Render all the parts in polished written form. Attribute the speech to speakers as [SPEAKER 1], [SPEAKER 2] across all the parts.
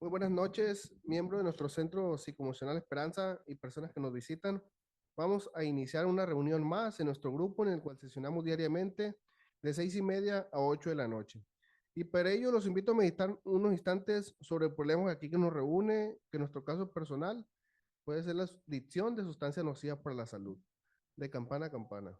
[SPEAKER 1] Muy buenas noches, miembros de nuestro Centro Psicoemocional Esperanza y personas que nos visitan. Vamos a iniciar una reunión más en nuestro grupo en el cual sesionamos diariamente de 6:30 a 8 de la noche. Y para ello los invito a meditar unos instantes sobre el problema aquí que nos reúne, que en nuestro caso personal puede ser la adicción de sustancias nocivas para la salud. De campana a campana.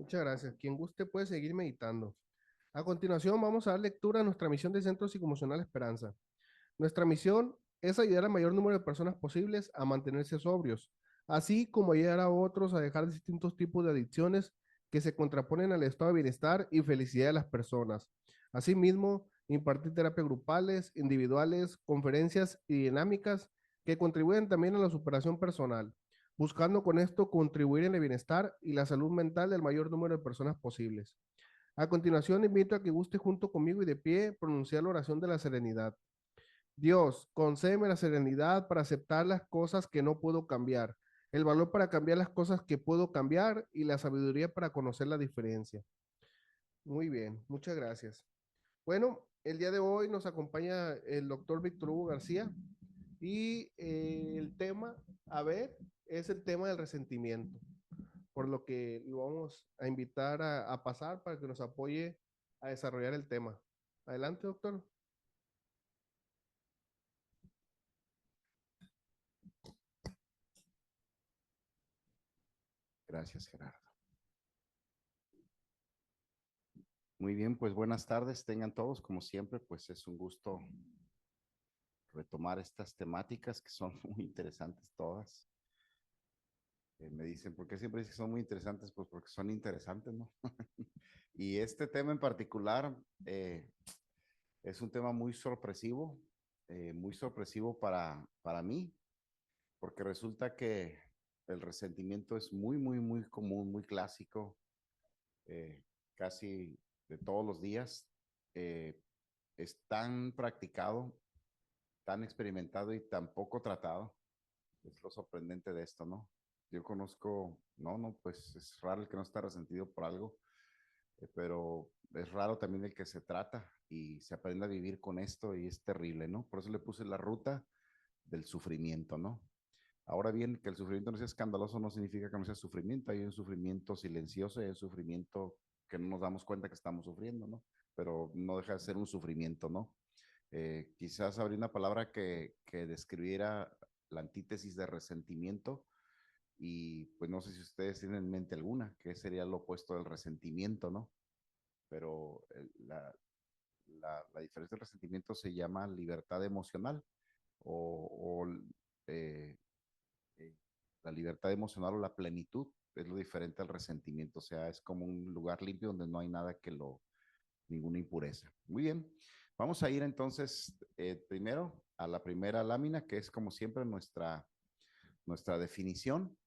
[SPEAKER 1] Muchas gracias. Quien guste puede seguir meditando. A continuación vamos a dar lectura a nuestra misión de Centro Psicoemocional Esperanza. Nuestra misión es ayudar al mayor número de personas posibles a mantenerse sobrios, así como ayudar a otros a dejar distintos tipos de adicciones que se contraponen al estado de bienestar y felicidad de las personas. Asimismo, impartir terapias grupales, individuales, conferencias y dinámicas que contribuyen también a la superación personal, buscando con esto contribuir en el bienestar y la salud mental del mayor número de personas posibles. A continuación, invito a que guste junto conmigo y de pie pronunciar la oración de la serenidad. Dios, concédeme la serenidad para aceptar las cosas que no puedo cambiar, el valor para cambiar las cosas que puedo cambiar y la sabiduría para conocer la diferencia. Muy bien, muchas gracias. Bueno, el día de hoy nos acompaña el doctor Víctor Hugo García y el tema, a ver, es el tema del resentimiento, por lo que lo vamos a invitar a pasar para que nos apoye a desarrollar el tema. Adelante, doctor.
[SPEAKER 2] Gracias, Gerardo. Muy bien, pues buenas tardes, tengan todos. Como siempre, pues es un gusto retomar estas temáticas que son muy interesantes todas. Me dicen, ¿por qué siempre dicen que son muy interesantes? Pues porque son interesantes, ¿no? Y este tema en particular es un tema muy sorpresivo para mí, porque resulta que el resentimiento es muy común, muy clásico, eh, casi de todos los días. Eh, es tan practicado, tan experimentado y tan poco tratado. Es lo sorprendente de esto, ¿no? Yo conozco, no, pues es raro el que no está resentido por algo, pero es raro también el que se trata y se aprende a vivir con esto y es terrible, ¿no? Por eso le puse la ruta del sufrimiento, ¿no? Ahora bien, que el sufrimiento no sea escandaloso no significa que no sea sufrimiento. Hay un sufrimiento silencioso y hay un sufrimiento que no nos damos cuenta que estamos sufriendo, ¿no? Pero no deja de ser un sufrimiento, ¿no? Quizás habría una palabra que describiera la antítesis de resentimiento y pues no sé si ustedes tienen en mente alguna, que sería lo opuesto del resentimiento, ¿no? Pero la diferencia del resentimiento se llama libertad emocional o eh, eh, la libertad emocional o la plenitud es lo diferente al resentimiento, o sea, es como un lugar limpio donde no hay nada ninguna impureza. Muy bien, vamos a ir entonces primero a la primera lámina, que es como siempre nuestra definición,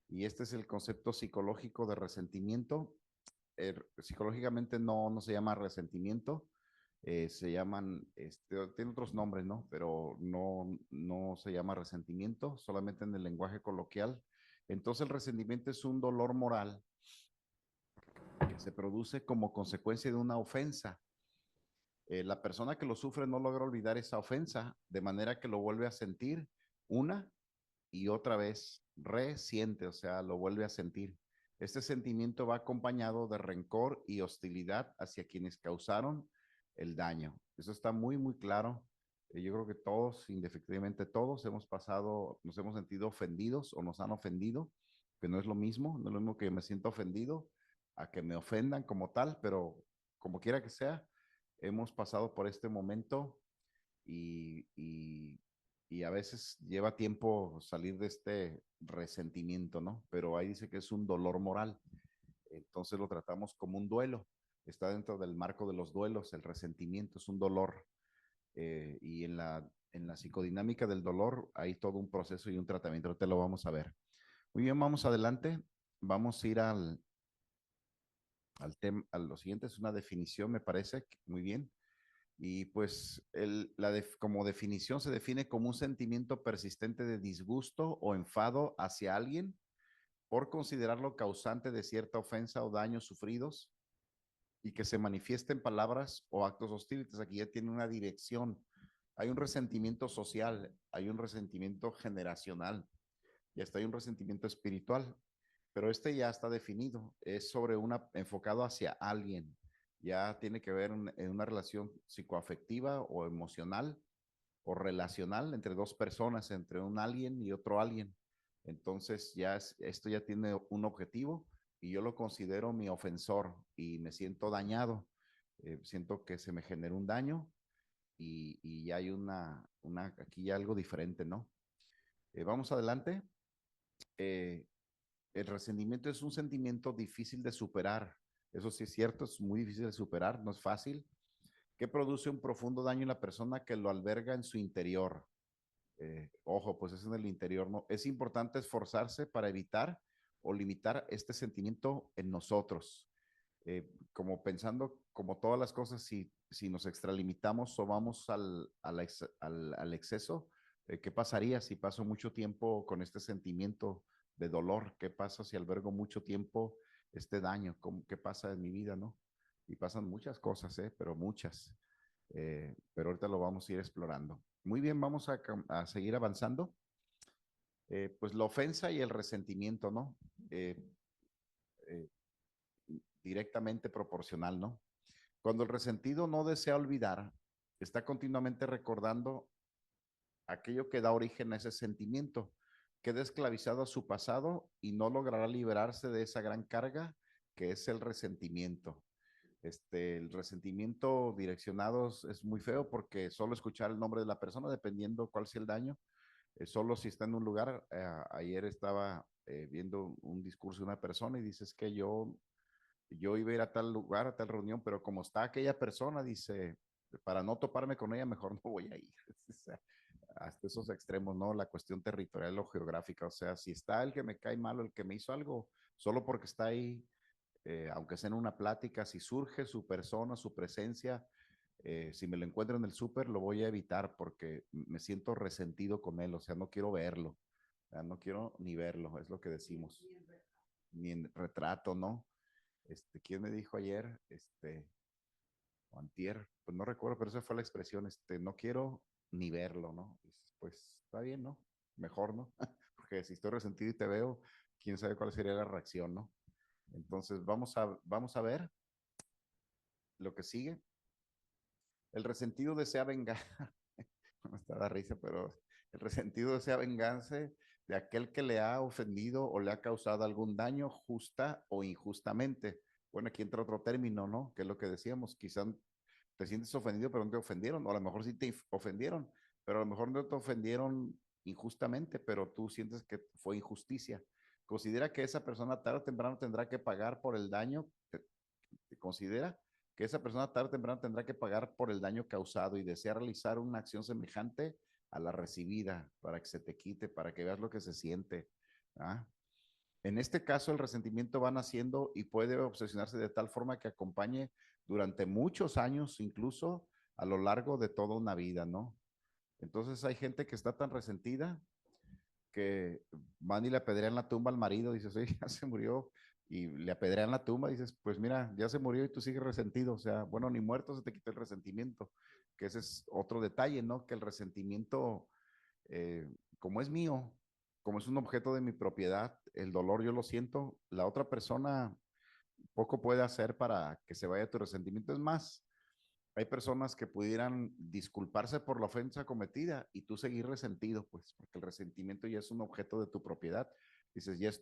[SPEAKER 2] y este es el concepto psicológico de resentimiento. Psicológicamente no se llama resentimiento, se llaman, tiene otros nombres, ¿no? Pero no se llama resentimiento, solamente en el lenguaje coloquial. Entonces el resentimiento es un dolor moral que se produce como consecuencia de una ofensa. La persona que lo sufre no logra olvidar esa ofensa, de manera que lo vuelve a sentir una y otra vez, resiente, o sea, lo vuelve a sentir. Este sentimiento va acompañado de rencor y hostilidad hacia quienes causaron el daño. Eso está muy claro. Yo creo que todos, indefectiblemente todos, hemos pasado, nos hemos sentido ofendidos o nos han ofendido, que no es lo mismo, no es lo mismo que me siento ofendido a que me ofendan como tal, pero como quiera que sea, hemos pasado por este momento y, y, y a veces lleva tiempo salir de este resentimiento, ¿no? Pero ahí dice que es un dolor moral, entonces lo tratamos como un duelo, está dentro del marco de los duelos, el resentimiento es un dolor y en la psicodinámica del dolor hay todo un proceso y un tratamiento, ahorita lo vamos a ver. Muy bien, vamos adelante, vamos a ir al tema, a lo siguiente es una definición, me parece muy bien. Y pues como definición se define como un sentimiento persistente de disgusto o enfado hacia alguien por considerarlo causante de cierta ofensa o daños sufridos y que se manifiesta en palabras o actos hostiles. Aquí ya tiene una dirección. Hay un resentimiento social, hay un resentimiento generacional y hasta hay un resentimiento espiritual, pero este ya está definido, es sobre enfocado hacia alguien, ya tiene que ver en una relación psicoafectiva o emocional o relacional entre dos personas, entre un alguien y otro alguien. Entonces esto ya tiene un objetivo y yo lo considero mi ofensor y me siento dañado, siento que se me genera un daño y hay aquí hay algo diferente, ¿no? Vamos adelante. Eh, el resentimiento es un sentimiento difícil de superar. Eso sí es cierto, es muy difícil de superar, no es fácil, que produce un profundo daño en la persona que lo alberga en su interior. Ojo, pues es en el interior, ¿no? Es importante esforzarse para evitar o limitar este sentimiento en nosotros. Como pensando, como todas las cosas, si nos extralimitamos o vamos al exceso, ¿qué pasaría si paso mucho tiempo con este sentimiento de dolor? ¿Qué pasa si albergo mucho tiempo este daño? ¿Qué pasa en mi vida, no? Y pasan muchas cosas, pero muchas. Pero ahorita lo vamos a ir explorando. Muy bien, vamos a seguir avanzando. Pues la ofensa y el resentimiento, ¿no? Eh, eh, Directamente proporcional, ¿no? Cuando el resentido no desea olvidar, está continuamente recordando aquello que da origen a ese sentimiento, queda esclavizado a su pasado y no logrará liberarse de esa gran carga que es el resentimiento. El resentimiento direccionado es muy feo porque solo escuchar el nombre de la persona, dependiendo cuál sea el daño, solo si está en un lugar. Ayer estaba viendo un discurso de una persona y dices que yo iba a ir a tal lugar, a tal reunión, pero como está aquella persona, dice, para no toparme con ella, mejor no voy a ir. O sea, hasta esos extremos, ¿no? La cuestión territorial o geográfica. O sea, si está el que me cae mal o el que me hizo algo, solo porque está ahí, aunque sea en una plática, si surge su persona, su presencia, si me lo encuentro en el súper, lo voy a evitar porque me siento resentido con él. O sea, no quiero verlo. O sea, no quiero ni verlo, es lo que decimos. Ni en retrato, ¿no? ¿Quién me dijo ayer? O antier, pues no recuerdo, pero esa fue la expresión, no quiero ni verlo, ¿no? Pues está bien, ¿no? Mejor, ¿no? Porque si estoy resentido y te veo, quién sabe cuál sería la reacción, ¿no? Entonces, vamos a ver lo que sigue. El resentido desea vengar, me está da risa, pero el resentido desea vengarse de aquel que le ha ofendido o le ha causado algún daño justa o injustamente. Bueno, aquí entra otro término, ¿no? Que es lo que decíamos, quizás te sientes ofendido, pero no te ofendieron, o a lo mejor sí te ofendieron, pero a lo mejor no te ofendieron injustamente, pero tú sientes que fue injusticia. Considera que esa persona tarde o temprano tendrá que pagar por el daño, considera que esa persona tarde o temprano tendrá que pagar por el daño causado y desea realizar una acción semejante a la recibida para que se te quite, para que veas lo que se siente. ¿Ah? En este caso, el resentimiento va naciendo y puede obsesionarse de tal forma que acompañe durante muchos años, incluso a lo largo de toda una vida, ¿no? Entonces hay gente que está tan resentida que van y le apedrean la tumba al marido, dices, oye, ya se murió, y le apedrean la tumba, dices, pues mira, ya se murió y tú sigues resentido, o sea, bueno, ni muerto se te quitó el resentimiento, que ese es otro detalle, ¿no? Que el resentimiento, como es mío, como es un objeto de mi propiedad, el dolor yo lo siento, la otra persona poco puede hacer para que se vaya tu resentimiento. Es más, hay personas que pudieran disculparse por la ofensa cometida y tú seguir resentido, pues, porque el resentimiento ya es un objeto de tu propiedad. Dices, ya es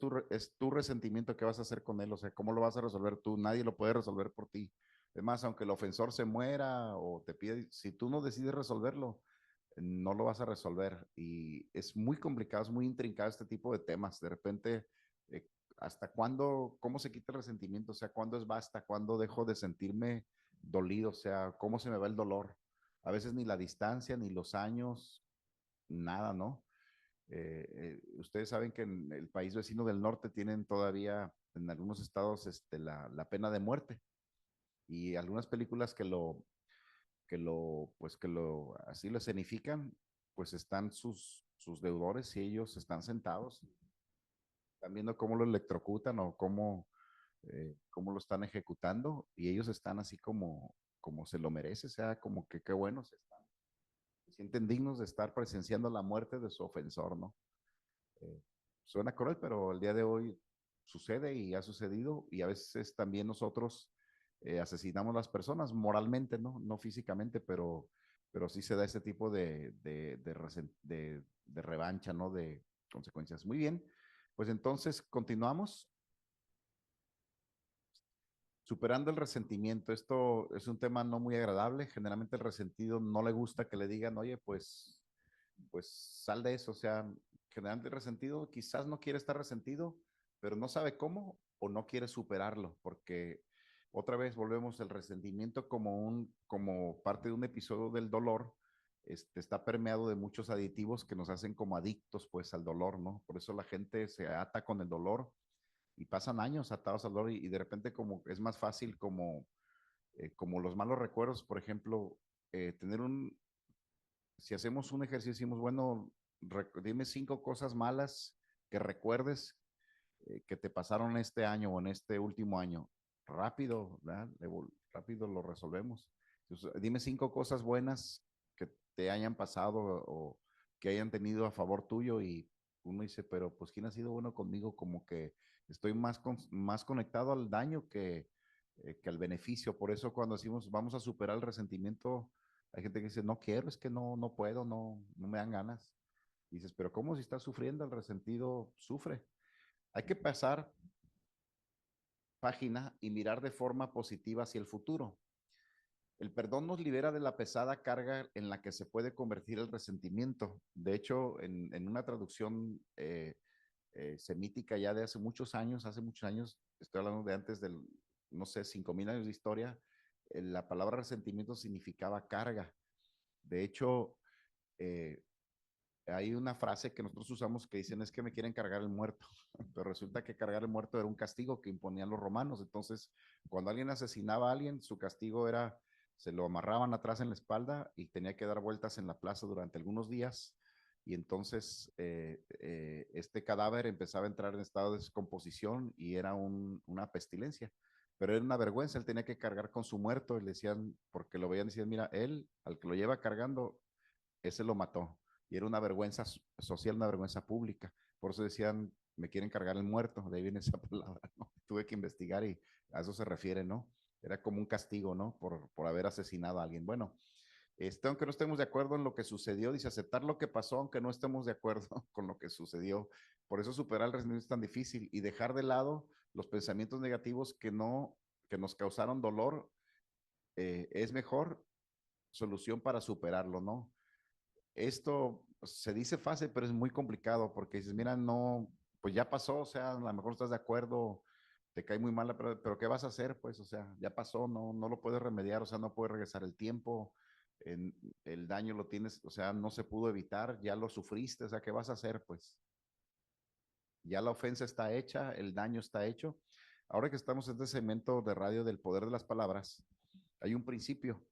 [SPEAKER 2] tu resentimiento, ¿qué vas a hacer con él? O sea, ¿cómo lo vas a resolver tú? Nadie lo puede resolver por ti. Es más, aunque el ofensor se muera o te pide, si tú no decides resolverlo, no lo vas a resolver. Y es muy complicado, es muy intrincado este tipo de temas. De repente, ¿hasta cuándo, cómo se quita el resentimiento? O sea, ¿cuándo es basta? ¿Cuándo dejo de sentirme dolido? O sea, ¿cómo se me va el dolor? A veces ni la distancia, ni los años, nada, ¿no? Ustedes saben que en el país vecino del norte tienen todavía en algunos estados la pena de muerte. Y algunas películas así lo escenifican, pues están sus deudores y ellos están sentados, están viendo cómo lo electrocutan o cómo lo están ejecutando y ellos están así como se lo merece, o sea, como que qué buenos están, se sienten dignos de estar presenciando la muerte de su ofensor, ¿no? Eh, Suena cruel, pero el día de hoy sucede y ha sucedido y a veces también nosotros asesinamos a las personas moralmente, ¿no? No físicamente, pero sí se da ese tipo de revancha, ¿no? De consecuencias. Muy bien, pues entonces continuamos. Superando el resentimiento. Esto es un tema no muy agradable. Generalmente el resentido no le gusta que le digan, oye, pues sal de eso. O sea, generalmente el resentido quizás no quiere estar resentido, pero no sabe cómo o no quiere superarlo, porque otra vez volvemos el resentimiento como parte de un episodio del dolor. Está permeado de muchos aditivos que nos hacen como adictos pues al dolor, ¿no? Por eso la gente se ata con el dolor y pasan años atados al dolor y de repente como es más fácil como los malos recuerdos, por ejemplo, tener si hacemos un ejercicio, decimos, bueno, dime 5 cosas malas que recuerdes que te pasaron este año o en este último año. Rápido, ¿verdad? Rápido lo resolvemos. Entonces, dime 5 cosas buenas que te hayan pasado o que hayan tenido a favor tuyo y uno dice, pero pues ¿quién ha sido bueno conmigo? Como que estoy más conectado al daño que al beneficio. Por eso cuando decimos vamos a superar el resentimiento, hay gente que dice, no quiero, es que no puedo, no me dan ganas. Y dices, pero ¿cómo si estás sufriendo? El resentido sufre. Hay que pasar página y mirar de forma positiva hacia el futuro. El perdón nos libera de la pesada carga en la que se puede convertir el resentimiento. De hecho, en una traducción semítica ya de hace muchos años, estoy hablando de antes del, no sé, 5,000 años de historia, la palabra resentimiento significaba carga. De hecho, eh, hay una frase que nosotros usamos que dicen es que me quieren cargar el muerto, pero resulta que cargar el muerto era un castigo que imponían los romanos. Entonces, cuando alguien asesinaba a alguien, su castigo era, se lo amarraban atrás en la espalda y tenía que dar vueltas en la plaza durante algunos días. Y entonces este cadáver empezaba a entrar en estado de descomposición y era una pestilencia. Pero era una vergüenza, él tenía que cargar con su muerto y le decían, porque lo veían, decían, mira, él, al que lo lleva cargando, ese lo mató. Y era una vergüenza social, una vergüenza pública. Por eso decían, me quieren cargar el muerto, de ahí viene esa palabra, ¿no? Tuve que investigar y a eso se refiere, ¿no? Era como un castigo, ¿no? Por haber asesinado a alguien. Bueno, aunque no estemos de acuerdo en lo que sucedió, dice aceptar lo que pasó, aunque no estemos de acuerdo con lo que sucedió. Por eso superar el resentimiento es tan difícil y dejar de lado los pensamientos negativos que nos causaron dolor, es mejor solución para superarlo, ¿no? Esto se dice fácil, pero es muy complicado porque dices, mira, no, pues ya pasó, o sea, a lo mejor estás de acuerdo, te cae muy mal, pero ¿qué vas a hacer? Pues, o sea, ya pasó, no lo puedes remediar, o sea, no puedes regresar el tiempo, el daño lo tienes, o sea, no se pudo evitar, ya lo sufriste, o sea, ¿qué vas a hacer? Pues ya la ofensa está hecha, el daño está hecho. Ahora que estamos en este segmento de radio del poder de las palabras, hay un principio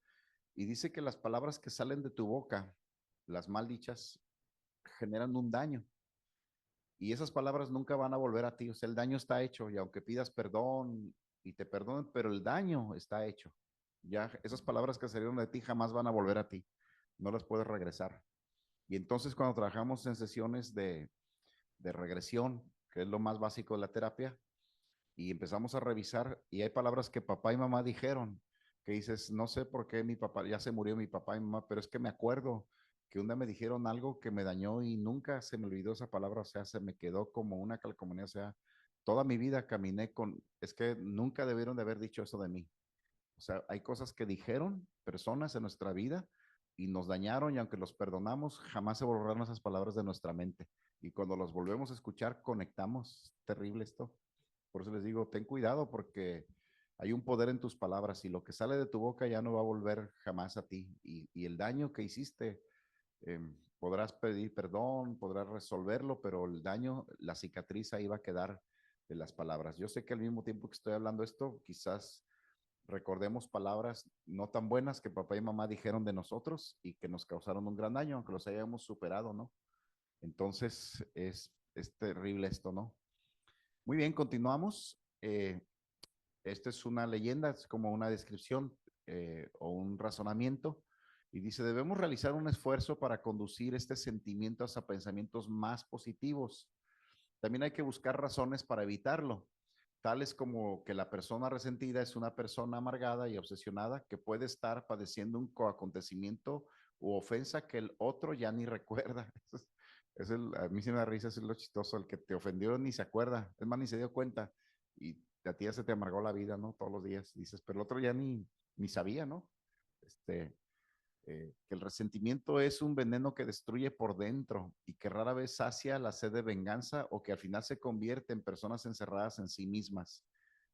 [SPEAKER 2] y dice que las palabras que salen de tu boca, las mal dichas, generan un daño. Y esas palabras nunca van a volver a ti. O sea, el daño está hecho y aunque pidas perdón y te perdonen, pero el daño está hecho. Ya esas palabras que salieron de ti jamás van a volver a ti. No las puedes regresar. Y entonces cuando trabajamos en sesiones de regresión, que es lo más básico de la terapia, y empezamos a revisar y hay palabras que papá y mamá dijeron, que dices, no sé por qué mi papá, ya se murió mi papá y mamá, pero es que me acuerdo que un día me dijeron algo que me dañó y nunca se me olvidó esa palabra, o sea, se me quedó como una calcomanía, o sea, toda mi vida caminé con, es que nunca debieron de haber dicho eso de mí. O sea, hay cosas que dijeron personas en nuestra vida y nos dañaron y aunque los perdonamos, jamás se borraron esas palabras de nuestra mente. Y cuando los volvemos a escuchar, conectamos. Terrible esto. Por eso les digo, ten cuidado porque hay un poder en tus palabras y lo que sale de tu boca ya no va a volver jamás a ti. Y el daño que hiciste, podrás pedir perdón, podrás resolverlo, pero el daño, la cicatriz ahí va a quedar de las palabras. Yo sé que al mismo tiempo que estoy hablando esto, quizás recordemos palabras no tan buenas que papá y mamá dijeron de nosotros y que nos causaron un gran daño, aunque los hayamos superado, ¿no? Entonces es terrible esto, ¿no? Muy bien, continuamos. Esta es una leyenda, es como una descripción o un razonamiento. Y dice, debemos realizar un esfuerzo para conducir este sentimiento hacia pensamientos más positivos. También hay que buscar razones para evitarlo, tales como que la persona resentida es una persona amargada y obsesionada que puede estar padeciendo un acontecimiento u ofensa que el otro ya ni recuerda. A mí se me da risa, eso es lo chistoso, el que te ofendió ni se acuerda, es más, ni se dio cuenta y a ti ya se te amargó la vida, ¿no? Todos los días dices, pero el otro ya ni sabía, ¿no? Este, que el resentimiento es un veneno que destruye por dentro y que rara vez sacia la sed de venganza o que al final se convierte en personas encerradas en sí mismas,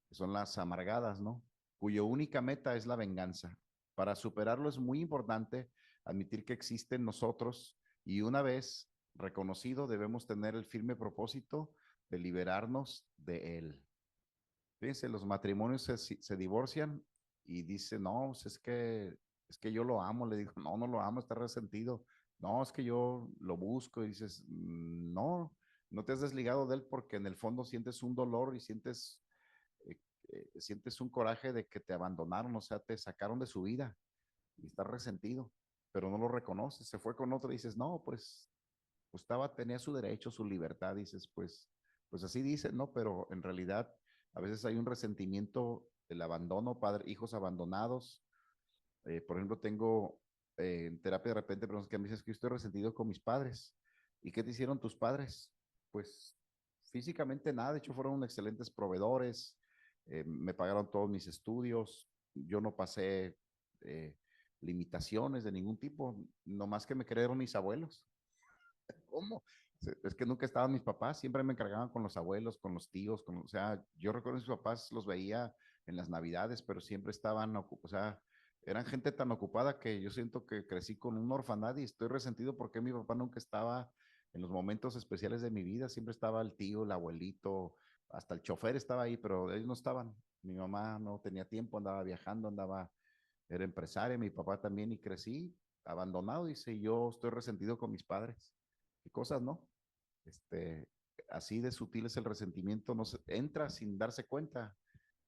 [SPEAKER 2] que son las amargadas, ¿no? Cuyo única meta es la venganza. Para superarlo es muy importante admitir que existe en nosotros y una vez reconocido debemos tener el firme propósito de liberarnos de él. Fíjense, los matrimonios se divorcian y dice, no, pues es que yo lo amo. Le digo, no, no lo amo, está resentido. No, es que yo lo busco. Y dices, no, no te has desligado de él porque en el fondo sientes un dolor y eh, sientes un coraje de que te abandonaron, o sea, te sacaron de su vida y estás resentido, pero no lo reconoces. Se fue con otro y dices, no, pues tenía su derecho, su libertad, dices, pues así dice, ¿no? Pero en realidad a veces hay un resentimiento del abandono, hijos abandonados. Por ejemplo, tengo en terapia de repente personas que me dicen que yo estoy resentido con mis padres. ¿Y qué te hicieron tus padres? Pues físicamente nada, de hecho fueron excelentes proveedores, me pagaron todos mis estudios, yo no pasé eh, limitaciones de ningún tipo, nomás que me crearon mis abuelos. ¿Cómo? Es que nunca estaban mis papás, siempre me encargaban con los abuelos, con los tíos, o sea, yo recuerdo que mis papás los veía en las navidades, pero siempre estaban, o sea, eran gente tan ocupada que yo siento que crecí con un orfanato y estoy resentido porque mi papá nunca estaba en los momentos especiales de mi vida, siempre estaba el tío, el abuelito, hasta el chofer estaba ahí, pero ellos no estaban. Mi mamá no tenía tiempo, andaba viajando, era empresaria, mi papá también, y crecí abandonado, dice, yo estoy resentido con mis padres. ¿Qué cosas, no? Este, así de sutil es el resentimiento, entra sin darse cuenta.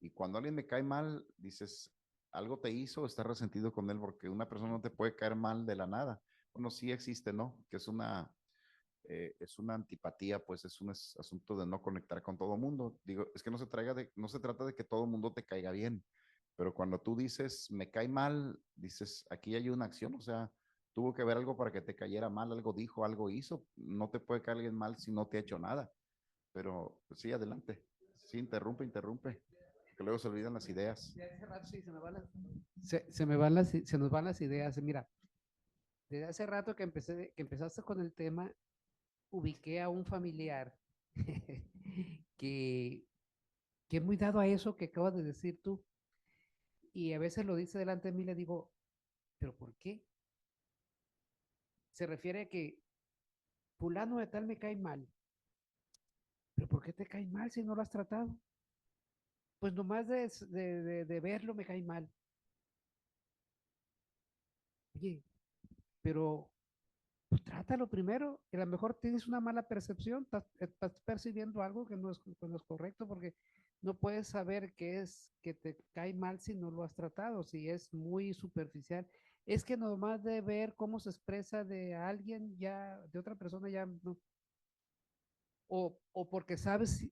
[SPEAKER 2] Y cuando alguien me cae mal, dices, algo te hizo, estás resentido con él, porque una persona no te puede caer mal de la nada. Bueno, sí existe, ¿no? Que es una antipatía, pues es un asunto de no conectar con todo mundo. Digo, es que no se trata de que todo mundo te caiga bien, pero cuando tú dices, me cae mal, dices, aquí hay una acción, o sea, tuvo que ver algo para que te cayera mal, algo dijo, algo hizo. No te puede caer alguien mal si no te ha hecho nada. Pero pues, sí, adelante. Sí, interrumpe, que luego se olvidan las ideas.
[SPEAKER 3] De hace rato sí, se nos van las ideas. Mira, desde hace rato que empezaste con el tema, ubiqué a un familiar que, que es muy dado a eso que acabas de decir tú. Y a veces lo dice delante de mí y le digo, ¿pero por qué? Se refiere a que fulano de tal me cae mal. ¿Pero por qué te cae mal si no lo has tratado? Pues nomás de verlo me cae mal. Oye, pero pues trátalo primero, que a lo mejor tienes una mala percepción, estás percibiendo algo que no es correcto, porque no puedes saber qué es que te cae mal si no lo has tratado, si es muy superficial. Es que nomás de ver cómo se expresa de alguien, ya, de otra persona, ya no. O porque sabes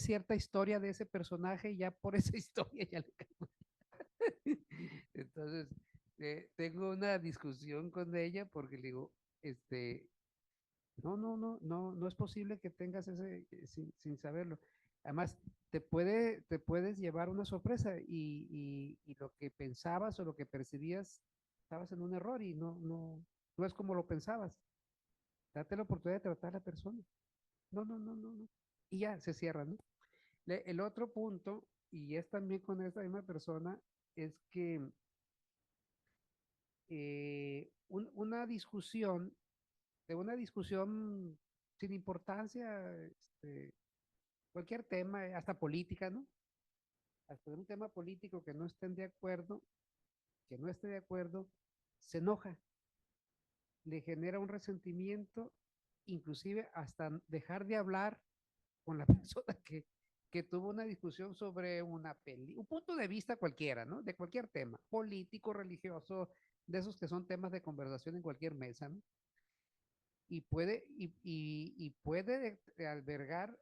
[SPEAKER 3] cierta historia de ese personaje, y ya por esa historia ya le cae mal. Entonces, tengo una discusión con ella porque le digo, este, no es posible que tengas ese sin saberlo. Además, te puedes llevar una sorpresa y lo que pensabas o lo que percibías, estabas en un error y no es como lo pensabas. Date la oportunidad de tratar a la persona. No. Y ya se cierra, ¿no? El otro punto, y es también con esta misma persona, es que una discusión, de una discusión sin importancia, este, cualquier tema, hasta política, ¿no? Hasta de un tema político que no estén de acuerdo, que no esté de acuerdo, se enoja, le genera un resentimiento, inclusive hasta dejar de hablar con la persona que tuvo una discusión sobre un punto de vista cualquiera, ¿no? De cualquier tema, político, religioso, de esos que son temas de conversación en cualquier mesa, ¿no? Y puede albergar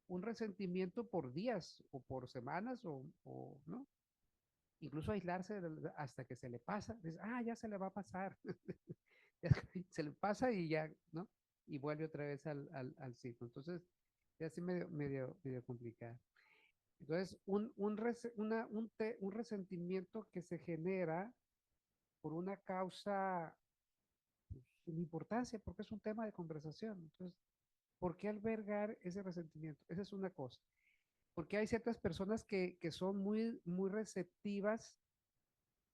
[SPEAKER 3] un resentimiento por días o por semanas ¿no? Incluso aislarse hasta que se le pasa, dice, ya se le va a pasar, se le pasa y ya, ¿no? Y vuelve otra vez al ciclo. Entonces, ya así medio complicado. Entonces, un resentimiento que se genera por una causa sin importancia, porque es un tema de conversación. Entonces, ¿por qué albergar ese resentimiento? Esa es una cosa. Porque hay ciertas personas que son muy receptivas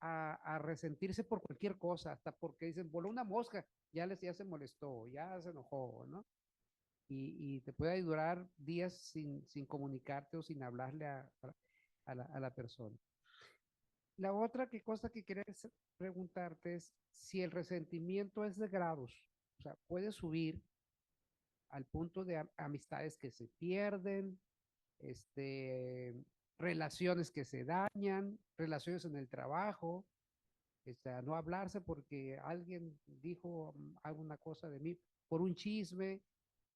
[SPEAKER 3] a resentirse por cualquier cosa, hasta porque dicen, voló una mosca, ya se molestó, ya se enojó, ¿no? Y te puede durar días sin comunicarte o sin hablarle a la persona. La otra cosa que quería preguntarte es si el resentimiento es de grados, o sea, puede subir al punto de amistades que se pierden, relaciones que se dañan, relaciones en el trabajo, a no hablarse porque alguien dijo alguna cosa de mí, por un chisme,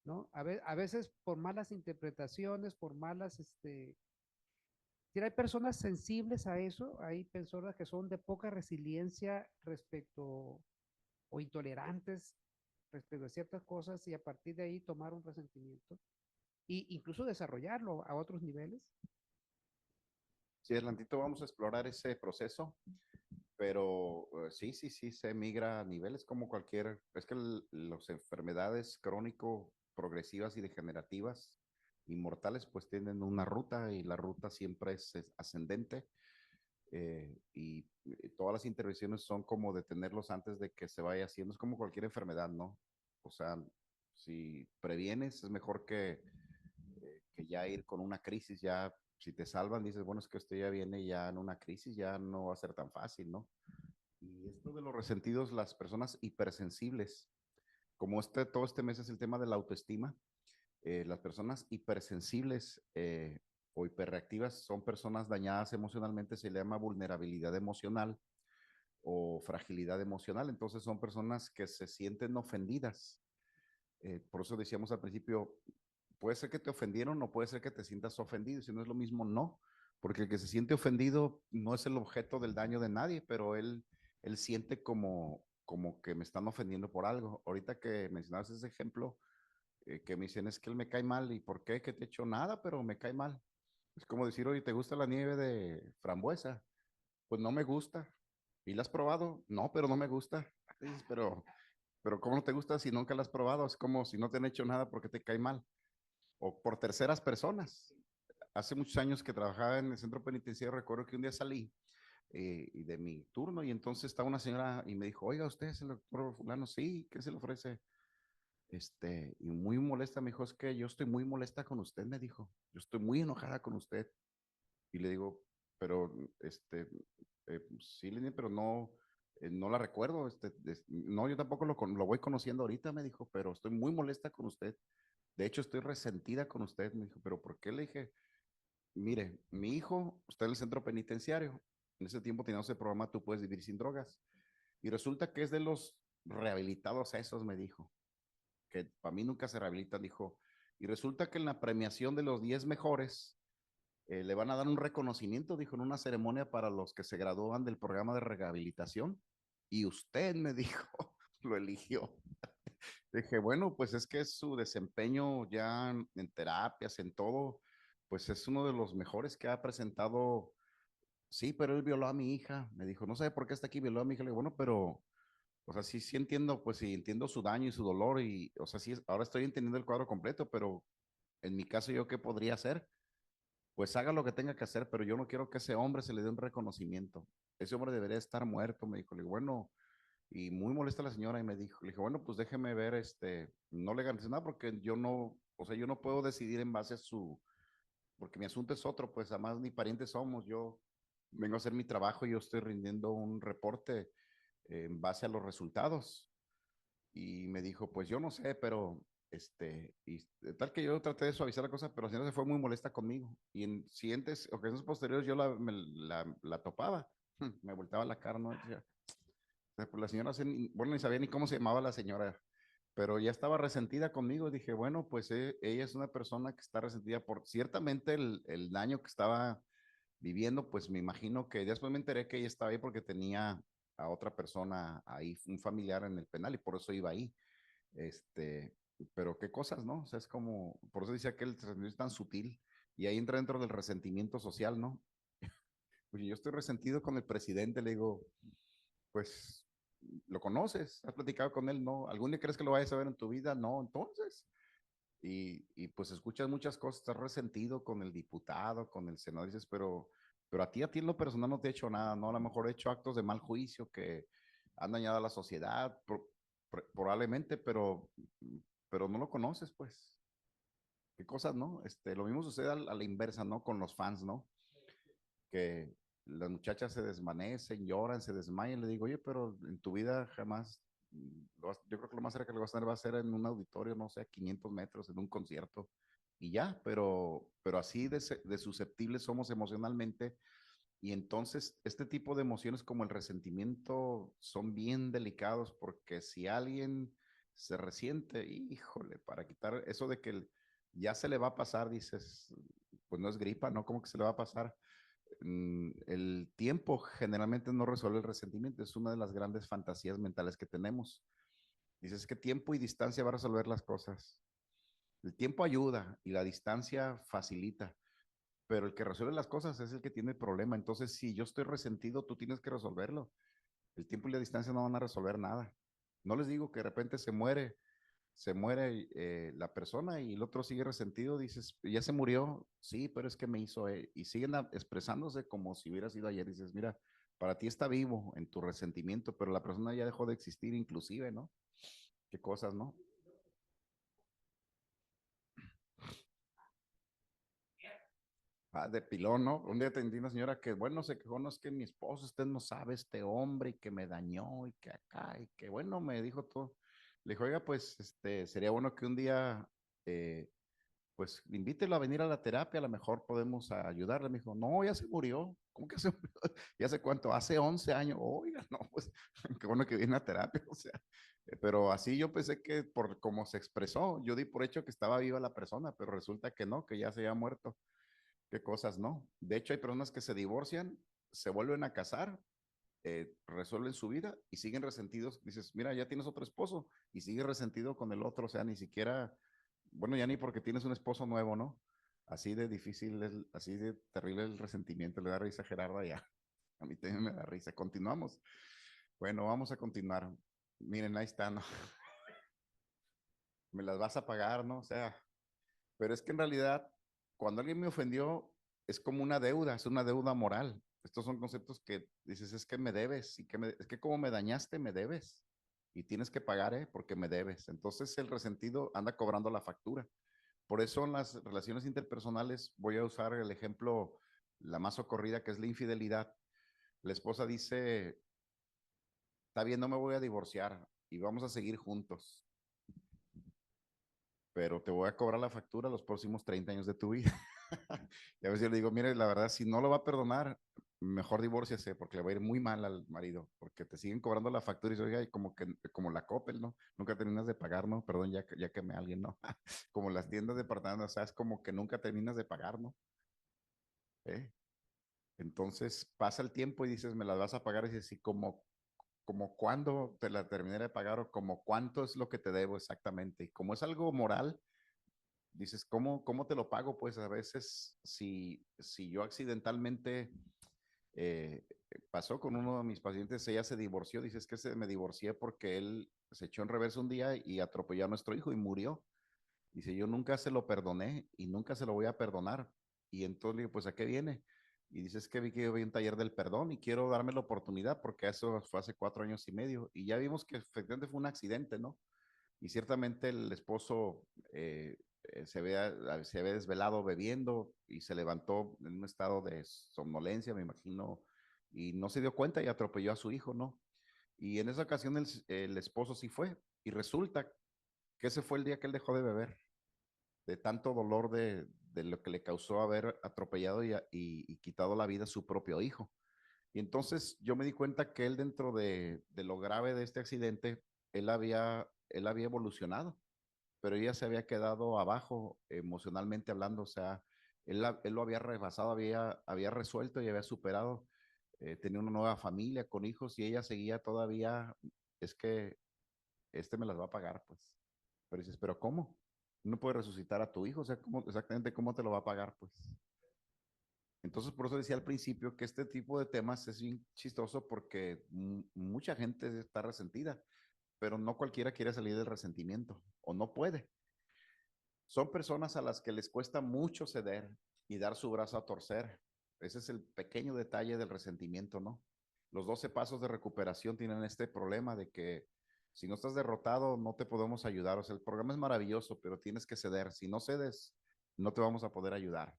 [SPEAKER 3] ¿no? A veces por malas interpretaciones, por malas, si hay personas sensibles a eso, hay personas que son de poca resiliencia respecto o intolerantes respecto a ciertas cosas y a partir de ahí tomar un resentimiento e incluso desarrollarlo a otros niveles.
[SPEAKER 2] Sí, adelantito vamos a explorar ese proceso, pero sí, se migra a niveles como cualquier, es que las enfermedades crónico progresivas y degenerativas inmortales pues tienen una ruta y la ruta siempre es ascendente y todas las intervenciones son como detenerlos antes de que se vaya haciendo, es como cualquier enfermedad, ¿no? O sea, si previenes es mejor que ya ir con una crisis, ya si te salvan, dices, bueno, es que esto ya viene ya en una crisis, ya no va a ser tan fácil, ¿no? Y esto de los resentidos, las personas hipersensibles, como todo este mes es el tema de la autoestima, las personas hipersensibles o hiperreactivas son personas dañadas emocionalmente, se le llama vulnerabilidad emocional o fragilidad emocional, entonces son personas que se sienten ofendidas. Por eso decíamos al principio, puede ser que te ofendieron o puede ser que te sientas ofendido, si no es lo mismo, no, porque el que se siente ofendido no es el objeto del daño de nadie, pero él siente como que me están ofendiendo por algo. Ahorita que mencionabas ese ejemplo, que me dicen es que él me cae mal, ¿y por qué? Que te he hecho nada, pero me cae mal. Es como decir, oye, ¿te gusta la nieve de frambuesa? Pues no me gusta. ¿Y la has probado? No, pero no me gusta. Dices, pero ¿cómo no te gusta si nunca la has probado? Es como si no te han hecho nada porque te cae mal o por terceras personas. Hace muchos años que trabajaba en el centro penitenciario, recuerdo que un día salí y de mi turno y entonces estaba una señora y me dijo, oiga, ¿usted es el doctor fulano? Sí, ¿qué se le ofrece? Y muy molesta, me dijo, es que yo estoy muy molesta con usted, me dijo, yo estoy muy enojada con usted. Y le digo, pero, sí, Lini, pero no la recuerdo, no, yo tampoco lo voy conociendo ahorita, me dijo, pero estoy muy molesta con usted. De hecho, estoy resentida con usted, me dijo, pero ¿por qué? Le dije, mire, mi hijo está en el centro penitenciario. En ese tiempo teníamos el programa Tú puedes vivir sin drogas. Y resulta que es de los rehabilitados esos, me dijo, que para mí nunca se rehabilitan, dijo. Y resulta que en la premiación de los 10 mejores, le van a dar un reconocimiento, dijo, en una ceremonia para los que se gradúan del programa de rehabilitación. Y usted, me dijo, lo eligió. Dije, bueno, pues es que su desempeño ya en terapias, en todo, pues es uno de los mejores que ha presentado. Sí, pero él violó a mi hija. Me dijo, no sé por qué está aquí, violó a mi hija. Le digo, bueno, pero, o sea, sí entiendo, pues sí entiendo su daño y su dolor y, o sea, sí, ahora estoy entendiendo el cuadro completo, pero en mi caso, ¿yo qué podría hacer? Pues haga lo que tenga que hacer, pero yo no quiero que ese hombre se le dé un reconocimiento. Ese hombre debería estar muerto, me dijo. Le digo, bueno, y muy molesta la señora y me dijo, le dije, bueno, pues déjeme ver, no le garantizo nada porque yo no, o sea, yo no puedo decidir en base a su, porque mi asunto es otro, pues además ni parientes somos, yo vengo a hacer mi trabajo, yo estoy rindiendo un reporte en base a los resultados. Y me dijo, pues yo no sé, pero y tal que yo traté de suavizar la cosa, pero la señora se fue muy molesta conmigo. Y en siguientes ocasiones posteriores yo la topaba, me volteaba la cara, ¿no? Decía, pues la señora, bueno, ni sabía ni cómo se llamaba la señora, pero ya estaba resentida conmigo. Dije, bueno, pues ella es una persona que está resentida por ciertamente el daño que estaba viviendo, pues me imagino que después me enteré que ella estaba ahí porque tenía a otra persona ahí, un familiar en el penal y por eso iba ahí. Este, pero qué cosas, ¿no? O sea, es como, por eso decía que el resentimiento es tan sutil y ahí entra dentro del resentimiento social, ¿no? Oye, yo estoy resentido con el presidente, le digo, pues, ¿lo conoces? ¿Has platicado con él? No. ¿Algún día crees que lo vayas a ver en tu vida? No, entonces. Pues escuchas muchas cosas, estás resentido con el diputado, con el senador, dices, pero a ti en lo personal no te he hecho nada, ¿no? A lo mejor he hecho actos de mal juicio que han dañado a la sociedad, probablemente, pero no lo conoces, pues. ¿Qué cosas, no? Lo mismo sucede a la inversa, ¿no? Con los fans, ¿no? Que las muchachas se desvanecen, lloran, se desmayan, le digo, oye, pero en tu vida jamás, yo creo que lo más cerca que lo vas a tener va a ser en un auditorio, no sé, a 500 metros, en un concierto, y ya, pero así de susceptibles somos emocionalmente, y entonces este tipo de emociones como el resentimiento son bien delicados, porque si alguien se resiente, híjole, para quitar eso de que ya se le va a pasar, dices, pues no es gripa, ¿no? ¿Cómo que se le va a pasar? El tiempo generalmente no resuelve el resentimiento, es una de las grandes fantasías mentales que tenemos. Dices que tiempo y distancia va a resolver las cosas. El tiempo ayuda y la distancia facilita, pero el que resuelve las cosas es el que tiene el problema. Entonces, si yo estoy resentido, tú tienes que resolverlo. El tiempo y la distancia no van a resolver nada. No les digo que de repente se muere la persona y el otro sigue resentido, dices, ya se murió, sí, pero es que me hizo, y siguen expresándose como si hubiera sido ayer, dices, mira, para ti está vivo en tu resentimiento, pero la persona ya dejó de existir inclusive, ¿no? Qué cosas, ¿no? Ah, de pilón, ¿no? Un día atendí a una señora que, bueno, se quejó, no es que mi esposo, usted no sabe, este hombre, y que me dañó, y que acá, y que bueno, me dijo todo. Le dijo, oiga, pues, sería bueno que un día, eh, pues invítelo a venir a la terapia, a lo mejor podemos ayudarle. Me dijo, no, ya se murió. ¿Cómo que se murió? ¿Ya hace cuánto? Hace 11 años. Oiga, no, pues qué bueno que viene a terapia, o sea. Pero así yo pensé que por cómo se expresó, yo di por hecho que estaba viva la persona, pero resulta que no, que ya se había muerto. Qué cosas, ¿no? De hecho, hay personas que se divorcian, se vuelven a casar, resuelven su vida y siguen resentidos. Dices, mira, ya tienes otro esposo y sigues resentido con el otro, o sea, ni siquiera, bueno, ya ni porque tienes un esposo nuevo, ¿no? Así de difícil, así de terrible el resentimiento. Le da risa a Gerardo allá. A mí también me da risa. Continuamos. Bueno, vamos a continuar. Miren, ahí está, ¿no? Me las vas a pagar, ¿no? O sea, pero es que en realidad, cuando alguien me ofendió, es como una deuda, es una deuda moral. Estos son conceptos que dices, es que me debes, es que como me dañaste, me debes. Y tienes que pagar, ¿eh? Porque me debes. Entonces el resentido anda cobrando la factura. Por eso en las relaciones interpersonales voy a usar el ejemplo, la más socorrida, que es la infidelidad. La esposa dice, está bien, no me voy a divorciar y vamos a seguir juntos, pero te voy a cobrar la factura los próximos 30 años de tu vida. Y a veces yo le digo, mire, la verdad, si no lo va a perdonar, mejor divórciese, porque le va a ir muy mal al marido, porque te siguen cobrando la factura y dice, oiga, y como la Coppel, ¿no? Nunca terminas de pagar, ¿no? Perdón, ya quemé a alguien, ¿no? Como las tiendas departamentales, o sea, es como que nunca terminas de pagar, ¿no? ¿Eh? Entonces pasa el tiempo y dices, me las vas a pagar, y dices, sí, como cuándo te la terminaré de pagar o como cuánto es lo que te debo exactamente. Y como es algo moral, dices, ¿cómo te lo pago? Pues a veces, si yo accidentalmente pasó con uno de mis pacientes, ella se divorció, dices que me divorcié porque él se echó en reversa un día y atropelló a nuestro hijo y murió. Dice, yo nunca se lo perdoné y nunca se lo voy a perdonar. Y entonces le digo, pues ¿a qué viene? Y dices que vi que yo vi un taller del perdón y quiero darme la oportunidad porque eso fue hace 4 años y medio. Y ya vimos que efectivamente fue un accidente, ¿no? Y ciertamente el esposo se había desvelado bebiendo y se levantó en un estado de somnolencia, me imagino, y no se dio cuenta y atropelló a su hijo, ¿no? Y en esa ocasión el esposo sí fue, y resulta que ese fue el día que él dejó de beber, de tanto dolor de lo que le causó haber atropellado y quitado la vida a su propio hijo. Y entonces yo me di cuenta que él dentro de lo grave de este accidente, él había evolucionado, pero ella se había quedado abajo emocionalmente hablando, o sea, él lo había rebasado, había resuelto y había superado, tenía una nueva familia con hijos y ella seguía todavía, es que este me las va a pagar, pues. Pero dices, ¿pero cómo? No puedes resucitar a tu hijo, o sea, exactamente cómo te lo va a pagar, pues? Entonces, por eso decía al principio que este tipo de temas es bien chistoso porque mucha gente está resentida, pero no cualquiera quiere salir del resentimiento o no puede. Son personas a las que les cuesta mucho ceder y dar su brazo a torcer. Ese es el pequeño detalle del resentimiento, ¿no? Los 12 pasos de recuperación tienen este problema de que si no estás derrotado, no te podemos ayudar. O sea, el programa es maravilloso, pero tienes que ceder. Si no cedes, no te vamos a poder ayudar.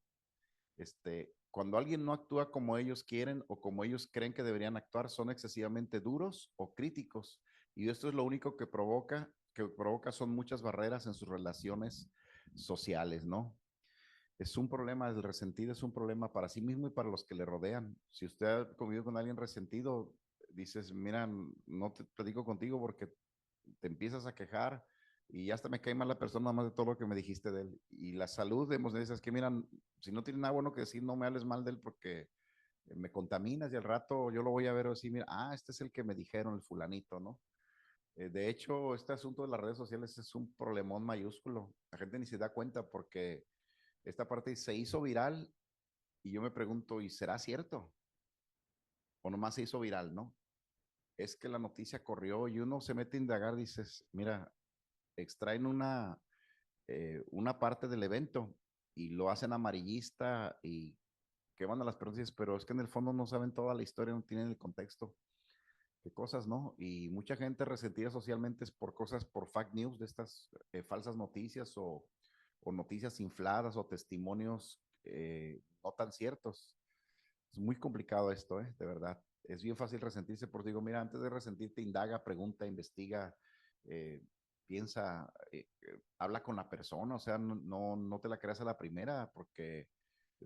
[SPEAKER 2] Cuando alguien no actúa como ellos quieren o como ellos creen que deberían actuar, son excesivamente duros o críticos. Y esto es lo único que provoca son muchas barreras en sus relaciones sociales, ¿no? Es un problema, el resentido es un problema para sí mismo y para los que le rodean. Si usted ha convivido con alguien resentido, dices, mira, no te platico contigo porque te empiezas a quejar y hasta me cae mal la persona más de todo lo que me dijiste de él. Y la salud de es que, mira, si no tienes nada bueno que decir, no me hables mal de él porque me contaminas y al rato yo lo voy a ver así, mira, este es el que me dijeron, el fulanito, ¿no? De hecho, este asunto de las redes sociales es un problemón mayúsculo. La gente ni se da cuenta porque esta parte se hizo viral y yo me pregunto, ¿y será cierto? ¿O nomás se hizo viral, no? Es que la noticia corrió y uno se mete a indagar, dices, mira, extraen una parte del evento y lo hacen amarillista y queman a las personas, y dices, pero es que en el fondo no saben toda la historia, no tienen el contexto, qué cosas, ¿no? Y mucha gente resentida socialmente es por cosas, por fake news, de estas falsas noticias o noticias infladas o testimonios no tan ciertos. Es muy complicado esto, de verdad. Es bien fácil resentirse, por digo, mira, antes de resentirte, indaga, pregunta, investiga, eh, piensa, habla con la persona, o sea, no te la creas a la primera, porque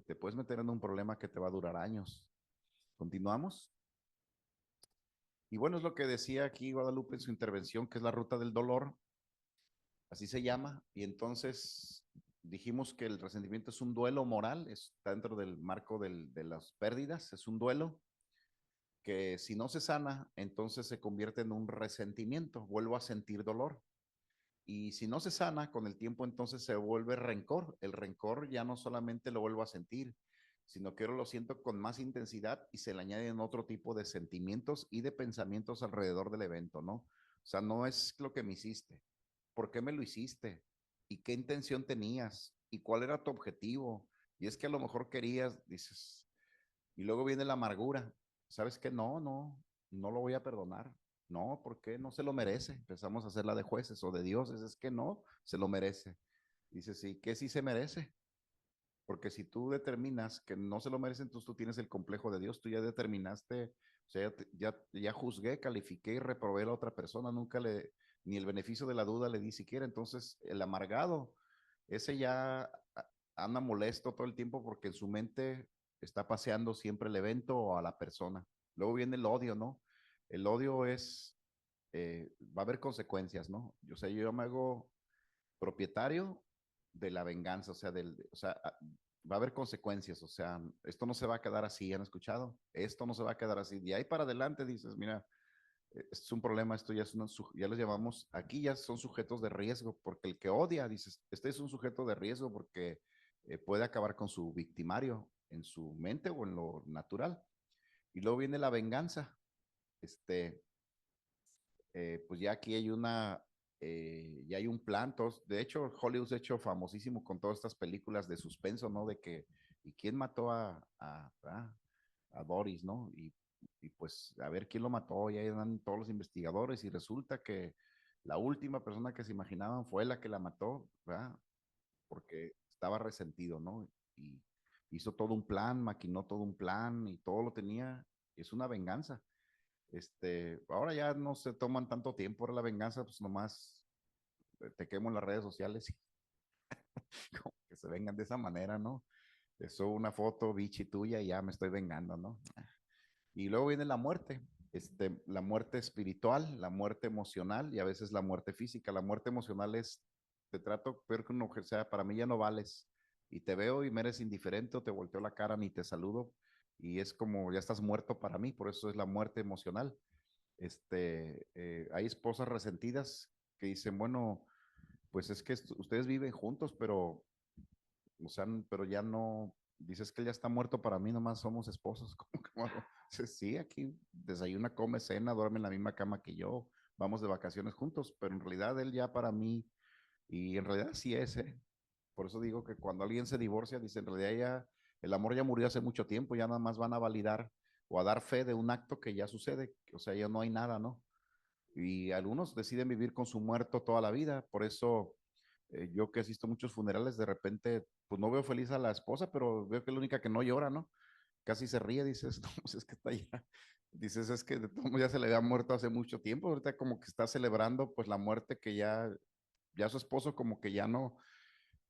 [SPEAKER 2] te puedes meter en un problema que te va a durar años. ¿Continuamos? Y bueno, es lo que decía aquí Guadalupe en su intervención, que es la ruta del dolor, así se llama, y entonces dijimos que el resentimiento es un duelo moral, está dentro del marco de las pérdidas, es un duelo que si no se sana, entonces se convierte en un resentimiento, vuelvo a sentir dolor. Y si no se sana, con el tiempo entonces se vuelve rencor. El rencor ya no solamente lo vuelvo a sentir, sino que ahora lo siento con más intensidad y se le añaden otro tipo de sentimientos y de pensamientos alrededor del evento, ¿no? O sea, no es lo que me hiciste, por qué me lo hiciste y qué intención tenías y cuál era tu objetivo. Y es que a lo mejor querías, dices, y luego viene la amargura. ¿Sabes qué? No lo voy a perdonar. No, ¿por qué? No se lo merece. Empezamos a hacer la de jueces o de dioses. Es que no, se lo merece. Dice, sí, que sí se merece. Porque si tú determinas que no se lo merece, entonces tú tienes el complejo de Dios. Tú ya determinaste, o sea, ya juzgué, califiqué y reprobé a la otra persona. Nunca ni el beneficio de la duda le di siquiera. Entonces, el amargado, ese ya anda molesto todo el tiempo porque en su mente está paseando siempre el evento o a la persona. Luego viene el odio, ¿no? El odio va a haber consecuencias, ¿no? Yo sé, yo me hago propietario de la venganza, o sea, va a haber consecuencias, o sea, esto no se va a quedar así, ¿han escuchado? Esto no se va a quedar así. De ahí para adelante dices, mira, es un problema, esto ya ya los llamamos, aquí ya son sujetos de riesgo, porque el que odia, dices, este es un sujeto de riesgo porque puede acabar con su victimario en su mente o en lo natural. Y luego viene la venganza. Este, pues ya aquí hay ya hay un plan. De hecho, Hollywood se ha hecho famosísimo con todas estas películas de suspenso, ¿no? De que, ¿y quién mató a Doris, ¿no? Y pues a ver quién lo mató, y ahí dan todos los investigadores y resulta que la última persona que se imaginaban fue la que la mató, ¿verdad? porque estaba resentido, ¿no? Y hizo todo un plan, maquinó todo un plan y todo lo tenía. Es una venganza. Ahora ya no se toman tanto tiempo, ahora la venganza, pues nomás te quemo en las redes sociales y como que se vengan de esa manera, ¿no? Eso una foto bichi tuya y ya me estoy vengando, ¿no? Y luego viene la muerte, la muerte espiritual, la muerte emocional y a veces la muerte física. La muerte emocional es, te trato peor que o sea, para mí ya no vales. Y te veo y me eres indiferente o te volteo la cara ni te saludo. Y es como, ya estás muerto para mí, por eso es la muerte emocional. Hay esposas resentidas que dicen, bueno, pues es que ustedes viven juntos, pero, o sea, pero ya no, dices que él ya está muerto para mí, nomás somos esposos. ¿Cómo que bueno? Sí, aquí desayuna, come, cena, duerme en la misma cama que yo, vamos de vacaciones juntos, pero en realidad él ya para mí, y en realidad sí es, ¿eh? Por eso digo que cuando alguien se divorcia, dice, en realidad ya, el amor ya murió hace mucho tiempo, ya nada más van a validar o a dar fe de un acto que ya sucede, o sea, ya no hay nada, ¿no? Y algunos deciden vivir con su muerto toda la vida, por eso yo que asisto a muchos funerales, de repente, pues no veo feliz a la esposa, pero veo que es la única que no llora, ¿no? Casi se ríe, dices, no, pues es que está ya, dices, es que de todo modo ya se le había muerto hace mucho tiempo, ahorita como que está celebrando pues la muerte que ya su esposo como que ya no,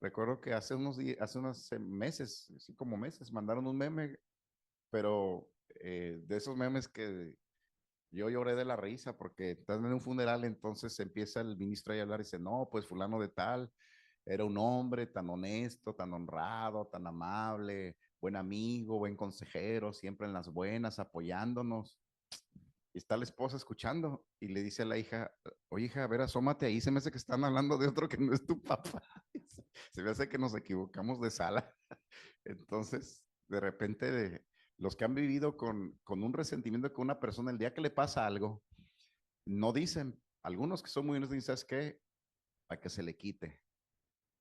[SPEAKER 2] recuerdo que hace unos días, hace unos meses, así como meses, mandaron un meme, pero de esos memes que yo lloré de la risa porque están en un funeral, entonces empieza el ministro ahí a hablar y dice, no, pues fulano de tal, era un hombre tan honesto, tan honrado, tan amable, buen amigo, buen consejero, siempre en las buenas, apoyándonos. Y está la esposa escuchando y le dice a la hija, oye hija, a ver, asómate ahí, se me hace que están hablando de otro que no es tu papá. Se me hace que nos equivocamos de sala. Entonces, de repente, los que han vivido con un resentimiento con una persona, el día que le pasa algo, no dicen, algunos que son muy honestos, dicen, ¿sabes qué? A que se le quite.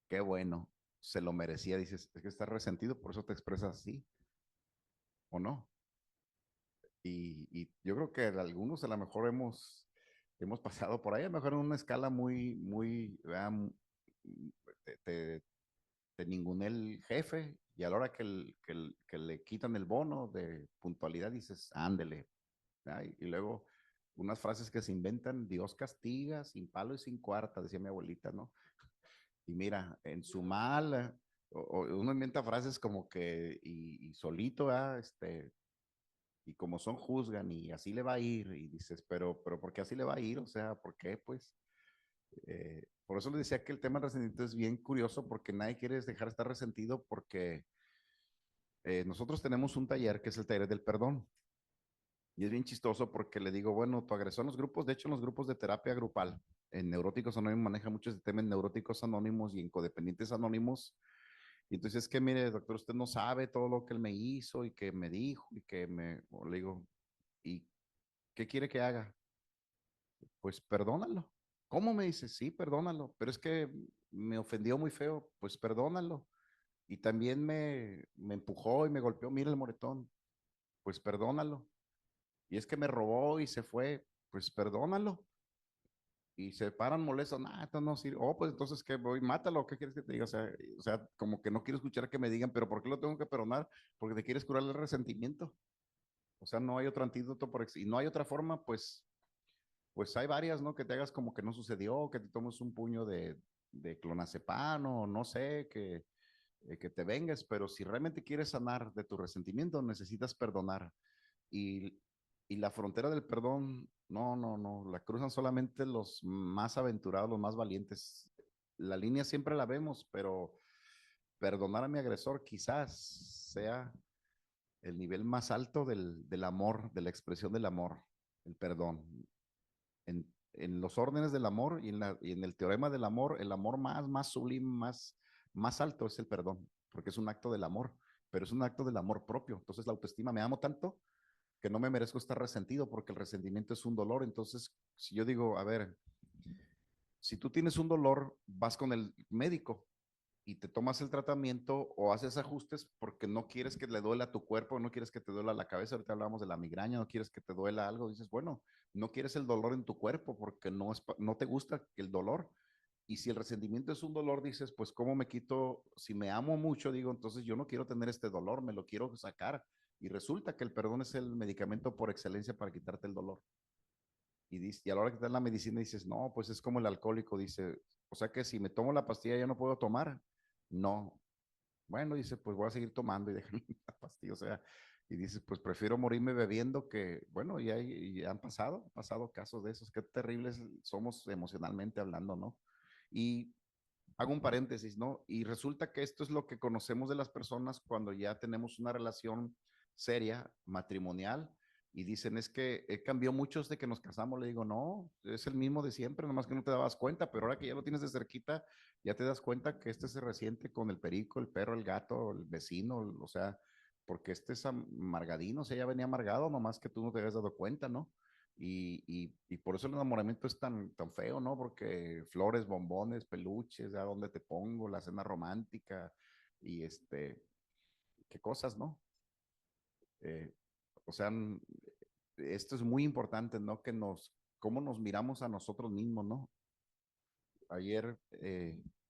[SPEAKER 2] Qué bueno, se lo merecía. Dices, es que estás resentido, por eso te expresas así, ¿o no? Y yo creo que algunos a lo mejor hemos pasado por ahí, a lo mejor en una escala muy, ¿verdad? Te, te, te ninguné el jefe y a la hora que le quitan el bono de puntualidad dices, ándele. ¿Verdad? Y luego unas frases que se inventan, Dios castiga sin palo y sin cuarta, decía mi abuelita, ¿no? Y mira, en su mal, o uno inventa frases como que, y solito, ¿verdad? Y como son, juzgan y así le va a ir. Y dices, pero ¿por qué así le va a ir? O sea, ¿por qué? Pues, por eso le decía que el tema del resentimiento es bien curioso porque nadie quiere dejar de estar resentido porque nosotros tenemos un taller que es el taller del perdón. Y es bien chistoso porque le digo, bueno, tu agresor en los grupos, de hecho en los grupos de terapia grupal, en Neuróticos Anónimos maneja mucho ese tema en Neuróticos Anónimos y en Codependientes Anónimos. Y entonces es que, mire, doctor, usted no sabe todo lo que él me hizo y que me dijo y que o le digo, ¿y qué quiere que haga? Pues perdónalo. ¿Cómo me dice? Sí, perdónalo, pero es que me ofendió muy feo, pues perdónalo. Y también me empujó y me golpeó, mira el moretón, pues perdónalo. Y es que me robó y se fue, pues perdónalo. Y se paran molestos, nah, esto no sirve. Oh, pues entonces, ¿qué voy? Mátalo, ¿qué quieres que te diga? O sea, como que no quiero escuchar que me digan, pero ¿por qué lo tengo que perdonar? Porque te quieres curar el resentimiento. O sea, no hay otro antídoto y no hay otra forma, pues hay varias, ¿no? Que te hagas como que no sucedió, que te tomes un puño de clonazepam o no sé, que te vengas, pero si realmente quieres sanar de tu resentimiento, necesitas perdonar. Y, y la frontera del perdón, no, no, no, la cruzan solamente los más aventurados, los más valientes. La línea siempre la vemos, pero perdonar a mi agresor quizás sea el nivel más alto del amor, de la expresión del amor, el perdón. En los órdenes del amor y en el teorema del amor, el amor más sublime, más alto es el perdón, porque es un acto del amor, pero es un acto del amor propio. Entonces la autoestima, me amo tanto que no me merezco estar resentido porque el resentimiento es un dolor. Entonces, si yo digo, a ver, si tú tienes un dolor, vas con el médico y te tomas el tratamiento o haces ajustes porque no quieres que le duela a tu cuerpo, no quieres que te duela la cabeza, ahorita hablamos de la migraña, no quieres que te duela algo, dices, bueno, no quieres el dolor en tu cuerpo porque no te gusta el dolor, Y si el resentimiento es un dolor, dices, pues, ¿cómo me quito? Si me amo mucho, digo, entonces yo no quiero tener este dolor, me lo quiero sacar. Y resulta que el perdón es el medicamento por excelencia para quitarte el dolor. Y a la hora que te dan la medicina dices, no, pues es como el alcohólico, dice, o sea que si me tomo la pastilla ya no puedo tomar. No. Bueno, dice, pues voy a seguir tomando y dejar la pastilla, o sea, y dices, pues prefiero morirme bebiendo que, bueno, ya han pasado casos de esos, qué terribles somos emocionalmente hablando, ¿no? Y hago un paréntesis, ¿no? Y resulta que esto es lo que conocemos de las personas cuando ya tenemos una relación seria, matrimonial, y dicen, es que cambió mucho desde que nos casamos. Le digo, no, es el mismo de siempre, nomás que no te dabas cuenta, pero ahora que ya lo tienes de cerquita, ya te das cuenta que este se resiente con el perico, el perro, el gato, el vecino, o sea, porque este es amargadino, o sea, ya venía amargado, nomás que tú no te habías dado cuenta, ¿no? Y por eso el enamoramiento es tan feo, ¿no? Porque flores, bombones, peluches, a dónde te pongo, la cena romántica y qué cosas, ¿no? Eh, o sea, esto es muy importante, ¿no? Cómo nos miramos a nosotros mismos, ¿no? Ayer,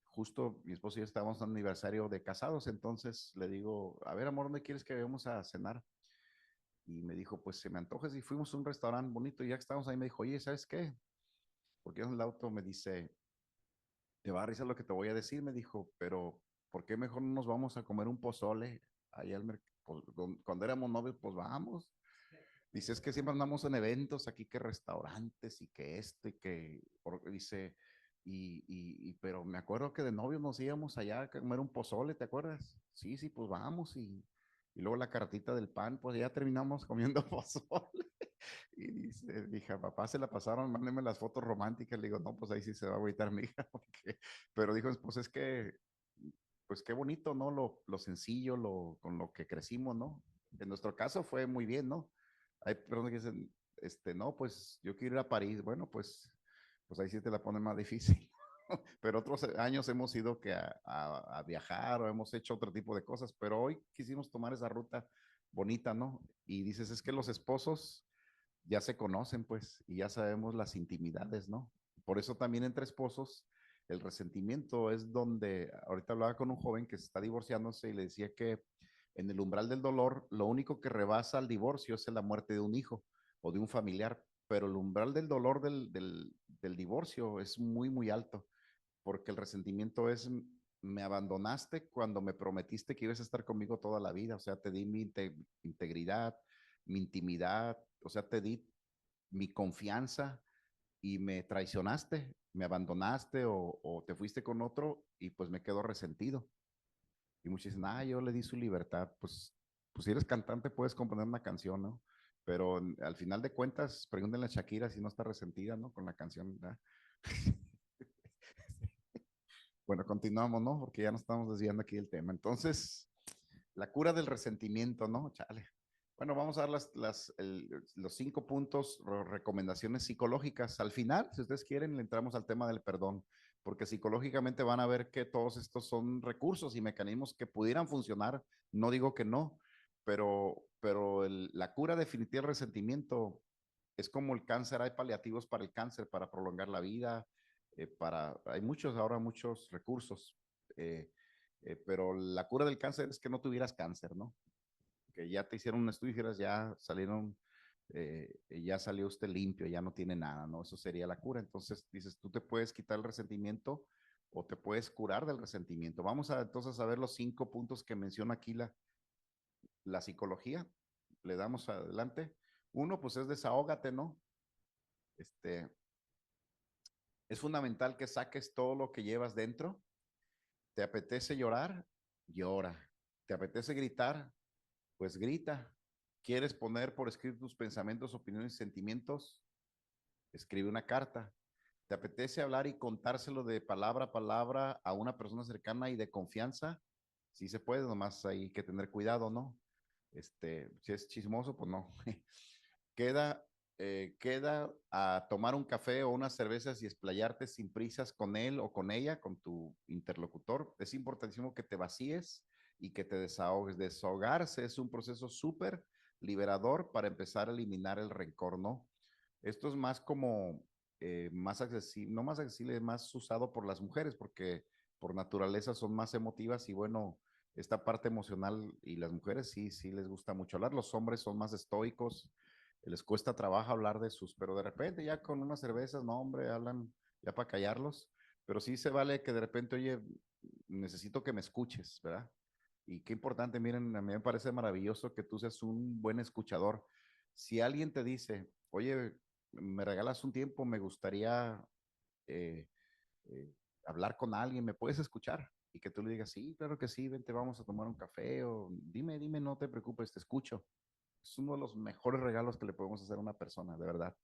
[SPEAKER 2] justo mi esposo y yo estábamos en un aniversario de casados, entonces le digo, a ver, amor, ¿dónde quieres que vayamos a cenar? Y me dijo, pues se me antoja si fuimos a un restaurante bonito y ya que estábamos ahí me dijo, oye, ¿sabes qué? Porque en el auto me dice, te va a risa lo que te voy a decir, me dijo, pero ¿por qué mejor no nos vamos a comer un pozole allá al mercado? Cuando éramos novios, pues vamos. Dice, es que siempre andamos en eventos aquí, que restaurantes y que esto y que, dice, pero me acuerdo que de novios nos íbamos allá a comer un pozole, ¿te acuerdas? Sí, sí, pues vamos y luego la cartita del pan, pues ya terminamos comiendo pozole. Y dije, a papá se la pasaron, mándenme las fotos románticas. Le digo, no, pues ahí sí se va a agüitar mi hija. Pero dijo, pues es que, pues qué bonito, ¿no? Lo sencillo, con lo que crecimos, ¿no? En nuestro caso fue muy bien, ¿no? Hay personas que dicen, no, pues yo quiero ir a París. Bueno, pues ahí sí te la ponen más difícil. Pero otros años hemos ido a viajar o hemos hecho otro tipo de cosas, pero hoy quisimos tomar esa ruta bonita, ¿no? Y dices, es que los esposos ya se conocen, pues, y ya sabemos las intimidades, ¿no? Por eso también entre esposos, el resentimiento es donde, ahorita hablaba con un joven que se está divorciándose y le decía que en el umbral del dolor, lo único que rebasa el divorcio es la muerte de un hijo o de un familiar, pero el umbral del dolor del divorcio es muy, muy alto, porque el resentimiento es, me abandonaste cuando me prometiste que ibas a estar conmigo toda la vida, o sea, te di mi integridad, mi intimidad, o sea, te di mi confianza y me traicionaste, me abandonaste o te fuiste con otro y pues me quedo resentido. Y muchos dicen, yo le di su libertad. Pues si eres cantante puedes componer una canción, ¿no? Pero al final de cuentas, pregúntenle a Shakira si no está resentida, ¿no? Con la canción, ¿verdad? Bueno, continuamos, ¿no? Porque ya nos estamos desviando aquí del tema. Entonces, la cura del resentimiento, ¿no? Chale. Bueno, vamos a dar los 5 puntos, recomendaciones psicológicas. Al final, si ustedes quieren, le entramos al tema del perdón, porque psicológicamente van a ver que todos estos son recursos y mecanismos que pudieran funcionar. No digo que no, pero la cura definitiva del resentimiento es como el cáncer. Hay paliativos para el cáncer, para prolongar la vida, hay ahora muchos recursos. eh, pero la cura del cáncer es que no tuvieras cáncer, ¿no? Que ya te hicieron un estudio y dijeras, ya salió usted limpio, ya no tiene nada, ¿no? Eso sería la cura. Entonces dices, tú te puedes quitar el resentimiento o te puedes curar del resentimiento. Vamos entonces a ver los 5 puntos que menciona aquí la psicología. Le damos adelante. Uno, pues es desahógate, ¿no? Este, es fundamental que saques todo lo que llevas dentro. ¿Te apetece llorar? Llora. ¿Te apetece gritar? Pues grita. ¿Quieres poner por escrito tus pensamientos, opiniones y sentimientos? Escribe una carta. ¿Te apetece hablar y contárselo de palabra a palabra a una persona cercana y de confianza? Sí se puede, nomás hay que tener cuidado, ¿no? Si es chismoso, pues no. Queda, queda a tomar un café o unas cervezas y explayarte sin prisas con él o con ella, con tu interlocutor. Es importantísimo que te vacíes y que te desahogues. Desahogarse es un proceso súper liberador para empezar a eliminar el rencor, ¿no? Esto es más como más accesible, no más accesible, más usado por las mujeres, porque por naturaleza son más emotivas y bueno, esta parte emocional y las mujeres sí les gusta mucho hablar. Los hombres son más estoicos, les cuesta trabajo hablar de sus, pero de repente ya con unas cervezas, no hombre, hablan ya para callarlos, pero sí se vale que de repente, oye, necesito que me escuches, ¿verdad? Y qué importante, miren, a mí me parece maravilloso que tú seas un buen escuchador. Si alguien te dice, oye, me regalas un tiempo, me gustaría eh, eh, hablar con alguien, ¿me puedes escuchar? Y que tú le digas, sí, claro que sí, vente, vamos a tomar un café, o dime, no te preocupes, te escucho. Es uno de los mejores regalos que le podemos hacer a una persona, de verdad.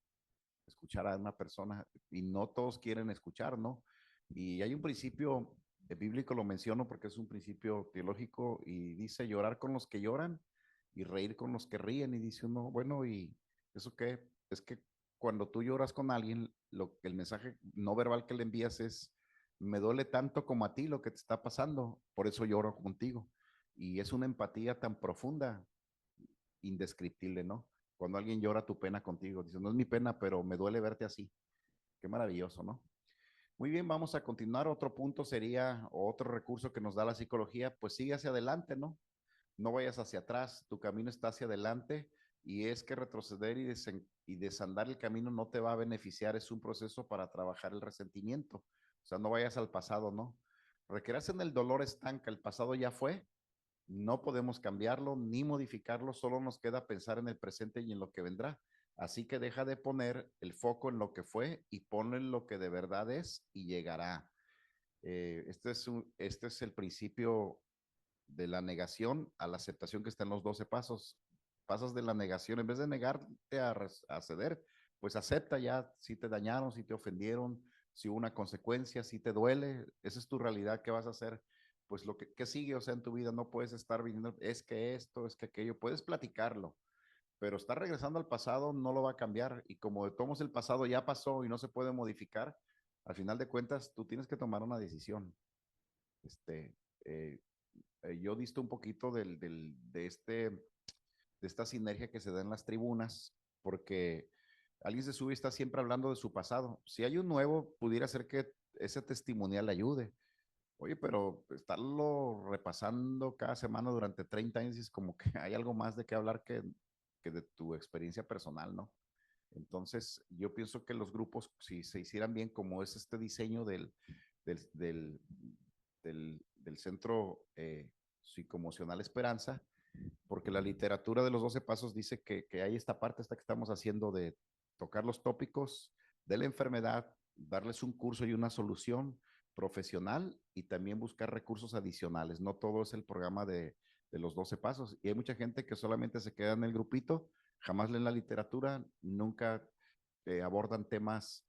[SPEAKER 2] Escuchar a una persona, y no todos quieren escuchar, ¿no? Y hay un principio bíblico, lo menciono porque es un principio teológico, y dice llorar con los que lloran y reír con los que ríen, y dice uno, bueno, ¿y eso qué? Es que cuando tú lloras con alguien, el mensaje no verbal que le envías es, me duele tanto como a ti lo que te está pasando, por eso lloro contigo. Y es una empatía tan profunda, indescriptible, ¿no? Cuando alguien llora tu pena contigo, dice, no es mi pena, pero me duele verte así. Qué maravilloso, ¿no? Muy bien, vamos a continuar. Otro punto sería, o otro recurso que nos da la psicología, pues sigue hacia adelante, ¿no? No vayas hacia atrás, tu camino está hacia adelante, y es que retroceder y desandar el camino no te va a beneficiar, es un proceso para trabajar el resentimiento. O sea, no vayas al pasado, ¿no? Requerirse en el dolor estanca, el pasado ya fue, no podemos cambiarlo ni modificarlo, solo nos queda pensar en el presente y en lo que vendrá. Así que deja de poner el foco en lo que fue y ponlo en lo que de verdad es y llegará. Este es el principio de la negación a la aceptación que está en los 12 pasos. Pasas de la negación, en vez de negarte a ceder, pues acepta ya si te dañaron, si te ofendieron, si hubo una consecuencia, si te duele, esa es tu realidad. ¿Qué vas a hacer? Pues lo que sigue, o sea, en tu vida no puedes estar viniendo, es que esto, es que aquello, puedes platicarlo, pero estar regresando al pasado no lo va a cambiar, y como de todos el pasado ya pasó y no se puede modificar, al final de cuentas tú tienes que tomar una decisión. Este, eh, yo disto un poquito de esta sinergia que se da en las tribunas, porque alguien se sube y está siempre hablando de su pasado. Si hay un nuevo, pudiera ser que ese testimonial le ayude. Oye, pero estarlo repasando cada semana durante 30 años es como que hay algo más de qué hablar que de tu experiencia personal, ¿no? Entonces, yo pienso que los grupos, si se hicieran bien, como es este diseño del, del, del Centro Psicoemocional Esperanza, porque la literatura de los 12 pasos dice que hay esta parte, esta que estamos haciendo de tocar los tópicos de la enfermedad, darles un curso y una solución profesional, y también buscar recursos adicionales. No todo es el programa de los 12 pasos. Y hay mucha gente que solamente se queda en el grupito, jamás leen la literatura, nunca abordan temas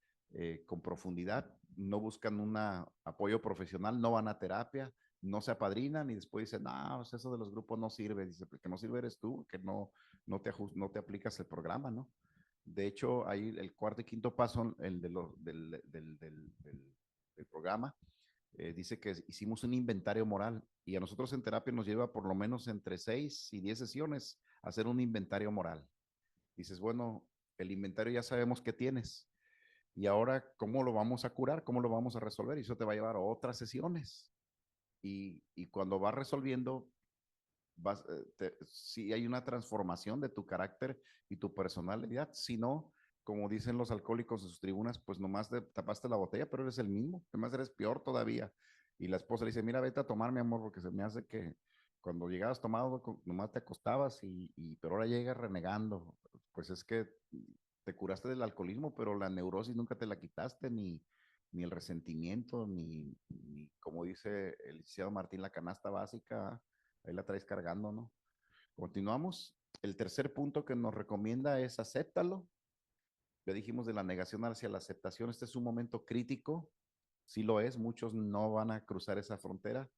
[SPEAKER 2] con profundidad, no buscan un apoyo profesional, no van a terapia, no se apadrinan, y después dicen, no, pues eso de los grupos no sirve. Dice, que no sirve eres tú, que no te aplicas el programa, ¿no? De hecho, ahí el cuarto y quinto paso, el de del programa, dice que hicimos un inventario moral, y a nosotros en terapia nos lleva por lo menos entre 6 y 10 sesiones a hacer un inventario moral. Dices, bueno, el inventario ya sabemos que tienes, y ahora, ¿cómo lo vamos a curar? ¿Cómo lo vamos a resolver? Y eso te va a llevar a otras sesiones. Y cuando vas resolviendo, si hay una transformación de tu carácter y tu personalidad. Si no, como dicen los alcohólicos en sus tribunas, pues nomás te tapaste la botella, pero eres el mismo, además eres peor todavía. Y la esposa le dice, mira, vete a tomar, mi amor, porque se me hace que cuando llegabas tomado, nomás te acostabas, pero ahora llegas renegando. Pues es que te curaste del alcoholismo, pero la neurosis nunca te la quitaste, ni el resentimiento, ni como dice el licenciado Martín, la canasta básica, ahí la traes cargando, ¿no? Continuamos. El tercer punto que nos recomienda es acéptalo. Ya dijimos de la negación hacia la aceptación. Este es un momento crítico. Sí lo es. Muchos no van a cruzar esa frontera.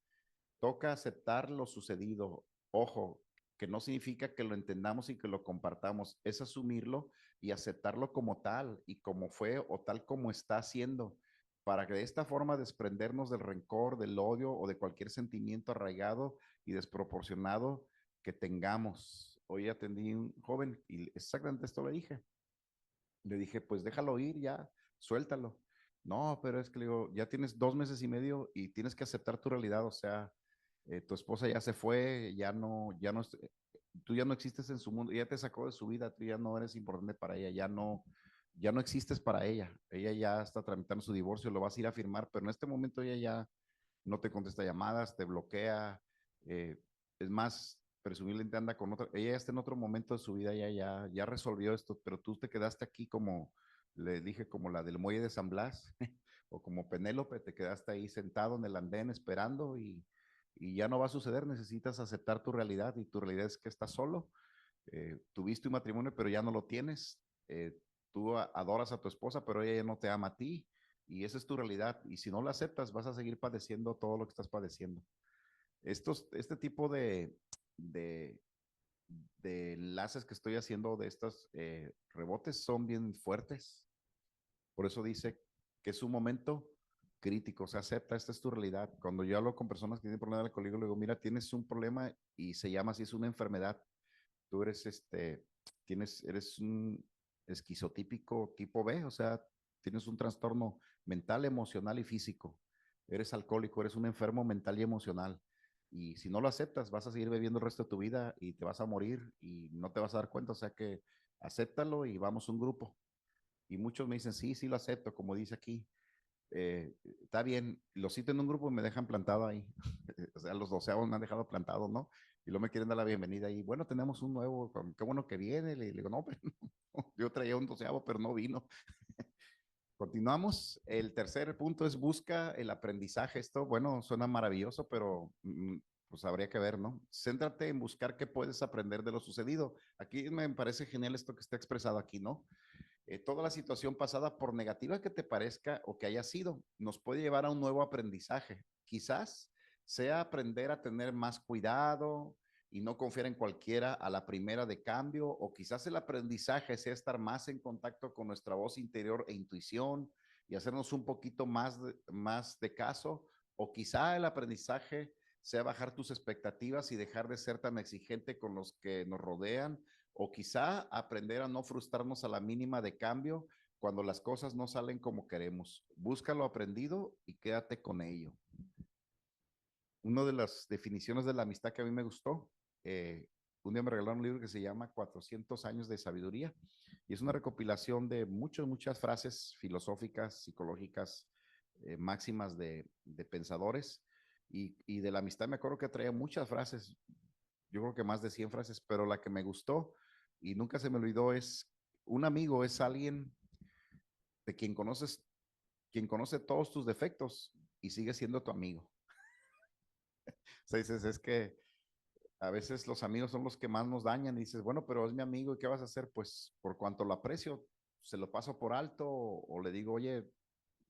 [SPEAKER 2] Toca aceptar lo sucedido. Ojo, que no significa que lo entendamos y que lo compartamos. Es asumirlo y aceptarlo como tal y como fue o tal como está siendo, para que de esta forma desprendernos del rencor, del odio o de cualquier sentimiento arraigado y desproporcionado que tengamos. Hoy atendí a un joven y exactamente esto le dije. Le dije, pues déjalo ir ya, suéltalo. No, pero es que le digo, ya tienes 2 meses y medio y tienes que aceptar tu realidad, o sea, tu esposa ya se fue, tú ya no existes en su mundo, ya te sacó de su vida, tú ya no eres importante para ella, ya no existes para ella ya está tramitando su divorcio, lo vas a ir a firmar, pero en este momento ella ya no te contesta llamadas, te bloquea, eh, es más, presumiblemente anda con otra, ella ya está en otro momento de su vida, ya resolvió esto, pero tú te quedaste aquí como, le dije, como la del muelle de San Blas, o como Penélope, te quedaste ahí sentado en el andén esperando y ya no va a suceder, necesitas aceptar tu realidad y tu realidad es que estás solo, tuviste un matrimonio pero ya no lo tienes, tú adoras a tu esposa pero ella ya no te ama a ti y esa es tu realidad y si no la aceptas vas a seguir padeciendo todo lo que estás padeciendo. Este tipo de, de enlaces que estoy haciendo de estos rebotes son bien fuertes. Por eso dice que es un momento crítico, se acepta, esta es tu realidad. Cuando yo hablo con personas que tienen problemas de alcoholismo, le digo, mira, tienes un problema y se llama así, es una enfermedad. Tú eres un esquizotípico tipo B, o sea, tienes un trastorno mental, emocional y físico. Eres alcohólico, eres un enfermo mental y emocional. Y si no lo aceptas, vas a seguir bebiendo el resto de tu vida y te vas a morir y no te vas a dar cuenta. O sea que acéptalo y vamos un grupo. Y muchos me dicen, sí, sí lo acepto, como dice aquí. Está bien, lo cito en un grupo y me dejan plantado ahí. O sea, los 12avos me han dejado plantado, ¿no? Y luego me quieren dar la bienvenida y bueno, tenemos un nuevo, qué bueno que viene. Le digo, no, pero no, yo traía un 12avo, pero no vino. Continuamos. El tercer punto es busca el aprendizaje. Esto, bueno, suena maravilloso, pero pues habría que ver, ¿no? Céntrate en buscar qué puedes aprender de lo sucedido. Aquí me parece genial esto que está expresado aquí, ¿no? Toda la situación pasada, por negativa que te parezca o que haya sido, nos puede llevar a un nuevo aprendizaje. Quizás sea aprender a tener más cuidado y no confiar en cualquiera a la primera de cambio, o quizás el aprendizaje sea estar más en contacto con nuestra voz interior e intuición y hacernos un poquito más de caso, o quizá el aprendizaje sea bajar tus expectativas y dejar de ser tan exigente con los que nos rodean, o quizá aprender a no frustrarnos a la mínima de cambio cuando las cosas no salen como queremos. Busca lo aprendido y quédate con ello. Una de las definiciones de la amistad que a mí me gustó, un día me regalaron un libro que se llama 400 años de sabiduría y es una recopilación de muchas frases filosóficas, psicológicas, máximas de pensadores y de la amistad me acuerdo que traía muchas frases, yo creo que más de 100 frases, pero la que me gustó y nunca se me olvidó es, un amigo es alguien de quien conoce todos tus defectos y sigue siendo tu amigo. O sea, dices, es que a veces los amigos son los que más nos dañan y dices, bueno, pero es mi amigo y ¿qué vas a hacer? Pues por cuanto lo aprecio, se lo paso por alto o le digo, oye,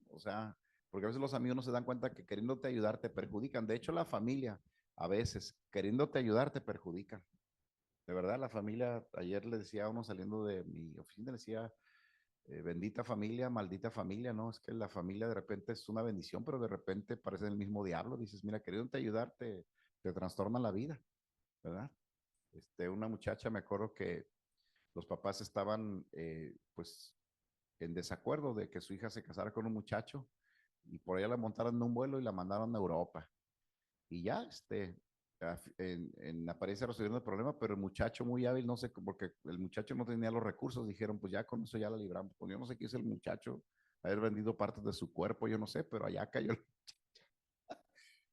[SPEAKER 2] o sea, porque a veces los amigos no se dan cuenta que queriéndote ayudar te perjudican. De hecho, la familia a veces queriéndote ayudar te perjudican. De verdad, la familia, ayer le decía a uno saliendo de mi oficina, le decía, bendita familia, maldita familia, ¿no? Es que la familia de repente es una bendición, pero de repente parece el mismo diablo. Dices, mira, queriéndote ayudar, te trastorna la vida, ¿verdad? Una muchacha, me acuerdo que los papás estaban, pues, en desacuerdo de que su hija se casara con un muchacho y por allá la montaron en un vuelo y la mandaron a Europa. Y ya, en apariencia resolviendo el problema, pero el muchacho muy hábil, no sé, porque el muchacho no tenía los recursos, dijeron, pues ya con eso ya la libramos. Pues yo no sé qué es el muchacho, haber vendido partes de su cuerpo, yo no sé, pero allá cayó.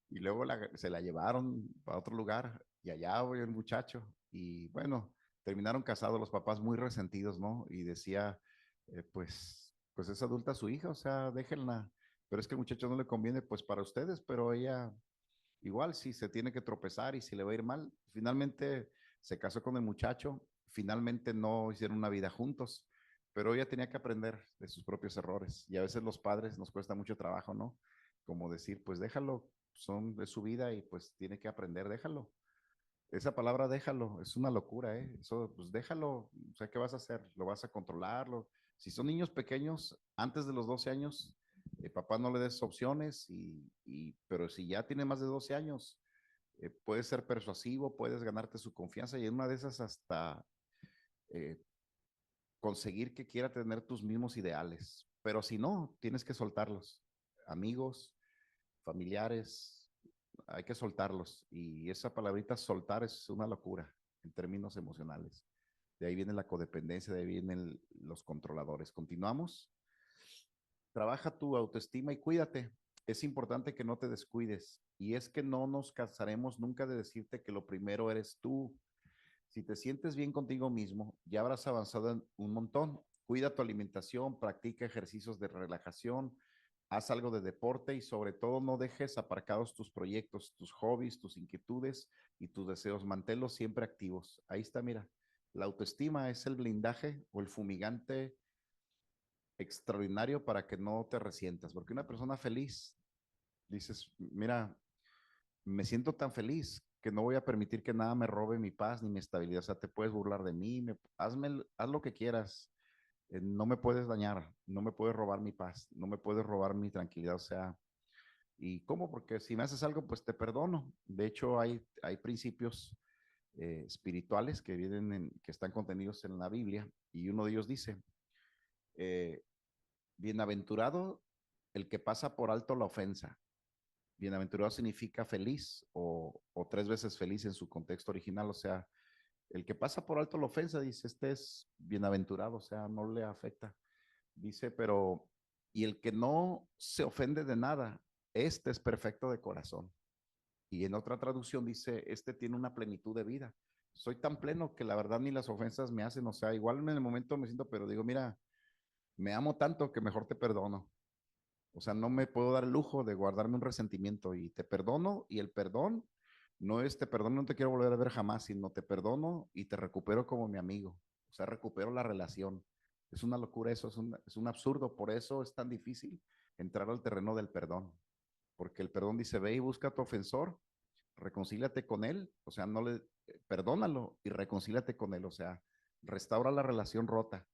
[SPEAKER 2] Y luego se la llevaron para otro lugar y allá voy el muchacho. Y bueno, terminaron casados los papás muy resentidos, ¿no? Y decía, pues es adulta su hija, o sea, déjenla. Pero es que el muchacho no le conviene, pues para ustedes, pero ella igual si se tiene que tropezar y si le va a ir mal, finalmente se casó con el muchacho, finalmente no hicieron una vida juntos, pero ella tenía que aprender de sus propios errores y a veces los padres nos cuesta mucho trabajo, ¿no? Como decir, pues déjalo, son de su vida y pues tiene que aprender, déjalo. Esa palabra déjalo es una locura, ¿eh? Eso, pues déjalo, o sea, ¿qué vas a hacer? ¿Lo vas a controlarlo? Si son niños pequeños, antes de los 12 años, papá no le des opciones, pero si ya tiene más de 12 años, puedes ser persuasivo, puedes ganarte su confianza y en una de esas hasta conseguir que quiera tener tus mismos ideales, pero si no, tienes que soltarlos. Amigos, familiares, hay que soltarlos. Y esa palabrita soltar es una locura en términos emocionales. De ahí viene la codependencia, de ahí vienen los controladores. Continuamos. Trabaja tu autoestima y cuídate. Es importante que no te descuides. Y es que no nos cansaremos nunca de decirte que lo primero eres tú. Si te sientes bien contigo mismo, ya habrás avanzado en un montón. Cuida tu alimentación, practica ejercicios de relajación, haz algo de deporte y sobre todo no dejes aparcados tus proyectos, tus hobbies, tus inquietudes y tus deseos. Manténlos siempre activos. Ahí está, mira. La autoestima es el blindaje o el fumigante extraordinario para que no te resientas, porque una persona feliz, dices, mira, me siento tan feliz que no voy a permitir que nada me robe mi paz ni mi estabilidad. O sea, te puedes burlar de mí, haz lo que quieras, no me puedes dañar, no me puedes robar mi paz, no me puedes robar mi tranquilidad. O sea, ¿y cómo? Porque si me haces algo, pues te perdono. De hecho, hay principios espirituales que que están contenidos en la Biblia y uno de ellos dice, eh, bienaventurado el que pasa por alto la ofensa. Bienaventurado significa feliz o tres veces feliz en su contexto original. O sea, el que pasa por alto la ofensa, dice, este es bienaventurado, o sea, no le afecta. Dice, pero, y el que no se ofende de nada, este es perfecto de corazón. Y en otra traducción dice, este tiene una plenitud de vida. Soy tan pleno que la verdad ni las ofensas me hacen, o sea, igual en el momento me siento, pero digo, mira, me amo tanto que mejor te perdono. O sea, no me puedo dar el lujo de guardarme un resentimiento y te perdono y el perdón no es te perdono, no te quiero volver a ver jamás, sino te perdono y te recupero como mi amigo. O sea, recupero la relación. Es una locura eso, es un absurdo. Por eso es tan difícil entrar al terreno del perdón. Porque el perdón dice, ve y busca a tu ofensor, reconcíliate con él, o sea, no le, perdónalo y reconcíliate con él, o sea, restaura la relación rota.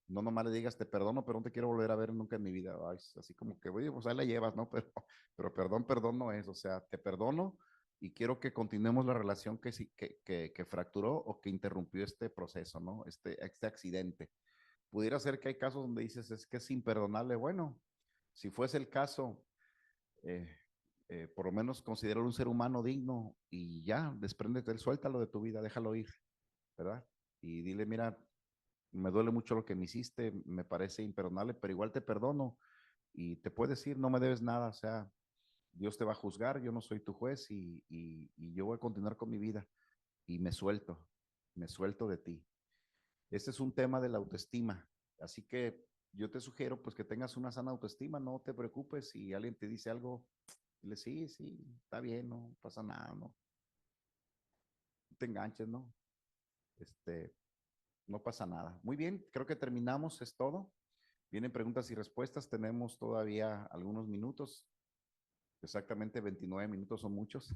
[SPEAKER 2] No nomás le digas, te perdono, pero no te quiero volver a ver nunca en mi vida. Ay, así como que, oye, pues ahí la llevas, ¿no? Pero perdón no es, o sea, te perdono y quiero que continuemos la relación que fracturó o que interrumpió este proceso, ¿no? Este accidente. Pudiera ser que hay casos donde dices, es que es imperdonable. Bueno, si fuese el caso, eh, por lo menos considéralo un ser humano digno y ya, despréndete, suéltalo de tu vida, déjalo ir, ¿verdad? Y dile, mira, me duele mucho lo que me hiciste, me parece imperdonable, pero igual te perdono y te puedes ir, no me debes nada, o sea, Dios te va a juzgar, yo no soy tu juez y yo voy a continuar con mi vida y me suelto de ti. Este es un tema de la autoestima, así que yo te sugiero pues que tengas una sana autoestima, no te preocupes si alguien te dice algo, dile sí, sí, está bien, no pasa nada, no te enganches, ¿no? Este, no pasa nada. Muy bien, creo que terminamos, es todo. Vienen preguntas y respuestas, tenemos todavía algunos minutos, exactamente 29 minutos son muchos,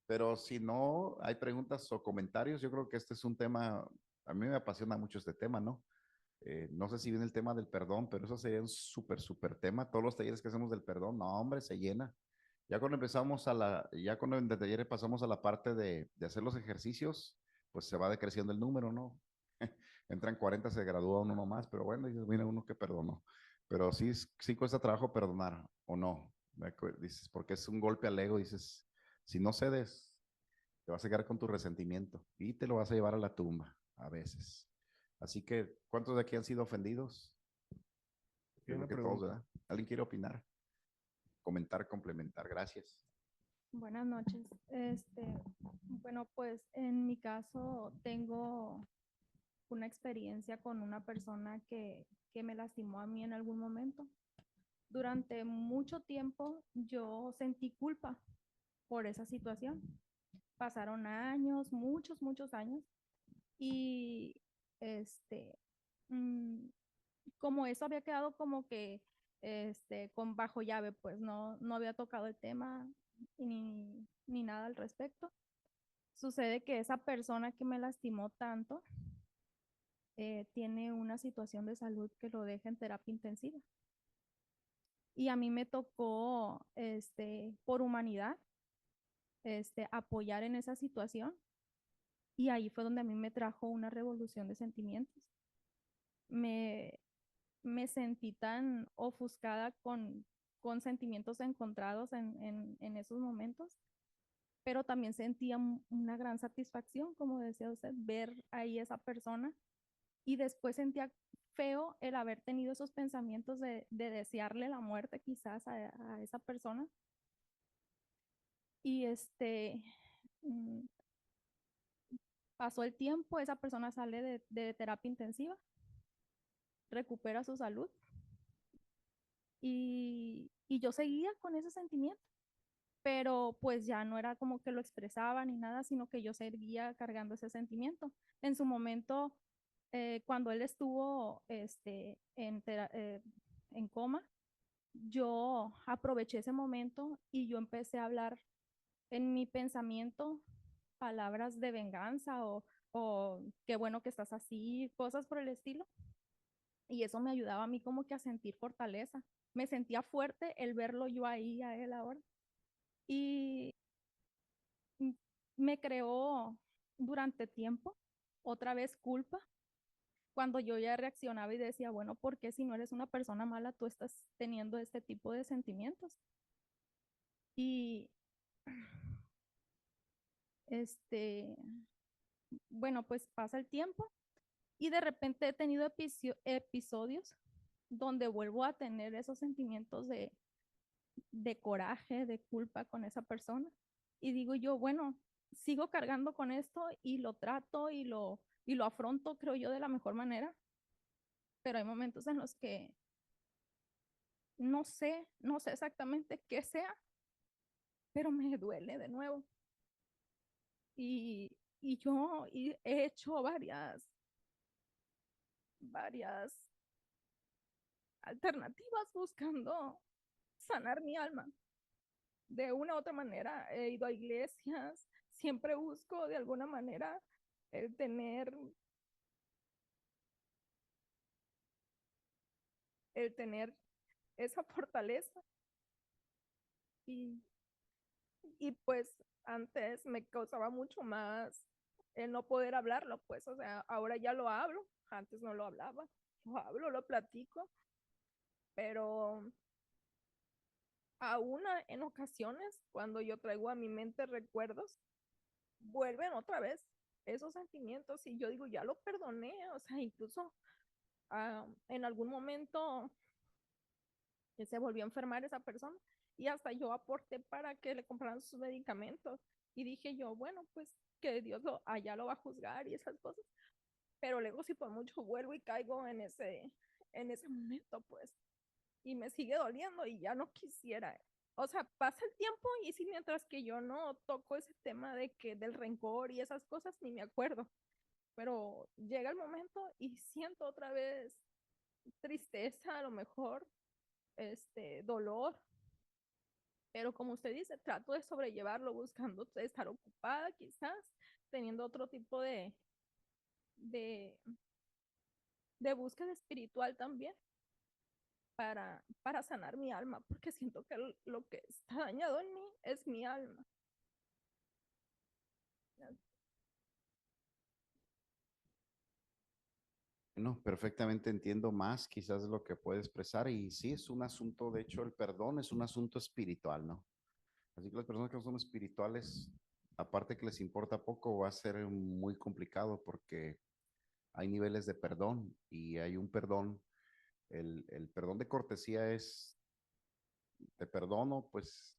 [SPEAKER 2] pero si no hay preguntas o comentarios, yo creo que este es un tema, a mí me apasiona mucho este tema, ¿no? No sé si viene el tema del perdón, pero eso sería un súper tema. Todos los talleres que hacemos del perdón, no, hombre, se llena. Ya cuando empezamos ya cuando en el taller pasamos a la parte de hacer los ejercicios, pues se va decreciendo el número, ¿no? Entran 40, se gradúa uno nomás, pero bueno, dices, mira, uno que perdonó. Pero sí, sí cuesta trabajo perdonar, ¿o no? Dices, porque es un golpe al ego, dices, si no cedes, te vas a quedar con tu resentimiento y te lo vas a llevar a la tumba, a veces. Así que, ¿cuántos de aquí han sido ofendidos?
[SPEAKER 1] Qué
[SPEAKER 2] Yo creo
[SPEAKER 1] buena
[SPEAKER 2] que todos,
[SPEAKER 1] pregunta.
[SPEAKER 2] ¿verdad? ¿Alguien quiere opinar? Comentar, complementar. Gracias.
[SPEAKER 4] Buenas noches. Bueno, pues en mi caso tengo una experiencia con una persona que me lastimó a mí en algún momento. Durante mucho tiempo yo sentí culpa por esa situación. Pasaron años, muchos años, y este, mm, como eso había quedado como que con bajo llave, pues no había tocado el tema ni nada al respecto. Sucede que esa persona que me lastimó tanto tiene una situación de salud que lo deja en terapia intensiva. Y a mí me tocó, por humanidad, apoyar en esa situación. Y ahí fue donde a mí me trajo una revolución de sentimientos. me, me sentí tan ofuscada con sentimientos encontrados en esos momentos, pero también sentía una gran satisfacción, como decía usted, ver ahí esa persona y después sentía feo el haber tenido esos pensamientos de desearle la muerte quizás a esa persona. Y mm, pasó el tiempo, esa persona sale de terapia intensiva, recupera su salud y yo seguía con ese sentimiento, pero pues ya no era como que lo expresaba ni nada, sino que yo seguía cargando ese sentimiento. En su momento, cuando él estuvo en coma, yo aproveché ese momento y yo empecé a hablar en mi pensamiento palabras de venganza o qué bueno que estás así, cosas por el estilo. Y eso me ayudaba a mí como que a sentir fortaleza. Me sentía fuerte el verlo yo ahí a él ahora. Y mm, me creó durante tiempo otra vez culpa cuando yo ya reaccionaba y decía, bueno, ¿por qué si no eres una persona mala tú estás teniendo este tipo de sentimientos? Y este, bueno, pues pasa el tiempo y de repente he tenido episodios donde vuelvo a tener esos sentimientos de coraje, de culpa con esa persona. Y digo yo, bueno, sigo cargando con esto y lo trato y lo afronto, creo yo, de la mejor manera, pero hay momentos en los que no sé exactamente qué sea, pero me duele de nuevo. He hecho varias alternativas buscando sanar mi alma. De una u otra manera he ido a iglesias, siempre busco de alguna manera el tener, el tener esa fortaleza y, y pues antes me causaba mucho más el no poder hablarlo, pues, o sea, ahora ya lo hablo, antes no lo hablaba, lo hablo, lo platico, pero aún en ocasiones, cuando yo traigo a mi mente recuerdos, vuelven otra vez esos sentimientos y yo digo, ya lo perdoné, o sea, incluso en algún momento se volvió a enfermar esa persona y hasta yo aporté para que le compraran sus medicamentos y dije yo, bueno, pues que Dios allá lo va a juzgar y esas cosas, pero luego si por mucho vuelvo y caigo en ese momento, pues, y me sigue doliendo y ya no quisiera. O sea, pasa el tiempo y si mientras que yo no toco ese tema de que del rencor y esas cosas, ni me acuerdo. Pero llega el momento y siento otra vez tristeza, a lo mejor, dolor, pero como usted dice, trato de sobrellevarlo buscando estar ocupada quizás, teniendo otro tipo de, de búsqueda espiritual también para sanar mi alma, porque siento que lo que está dañado en mí es mi alma.
[SPEAKER 2] No, perfectamente entiendo más quizás lo que puede expresar y sí es un asunto, de hecho el perdón es un asunto espiritual, ¿no? Así que las personas que no son espirituales, aparte que les importa poco, va a ser muy complicado porque hay niveles de perdón y hay un perdón, el perdón de cortesía es, te perdono, pues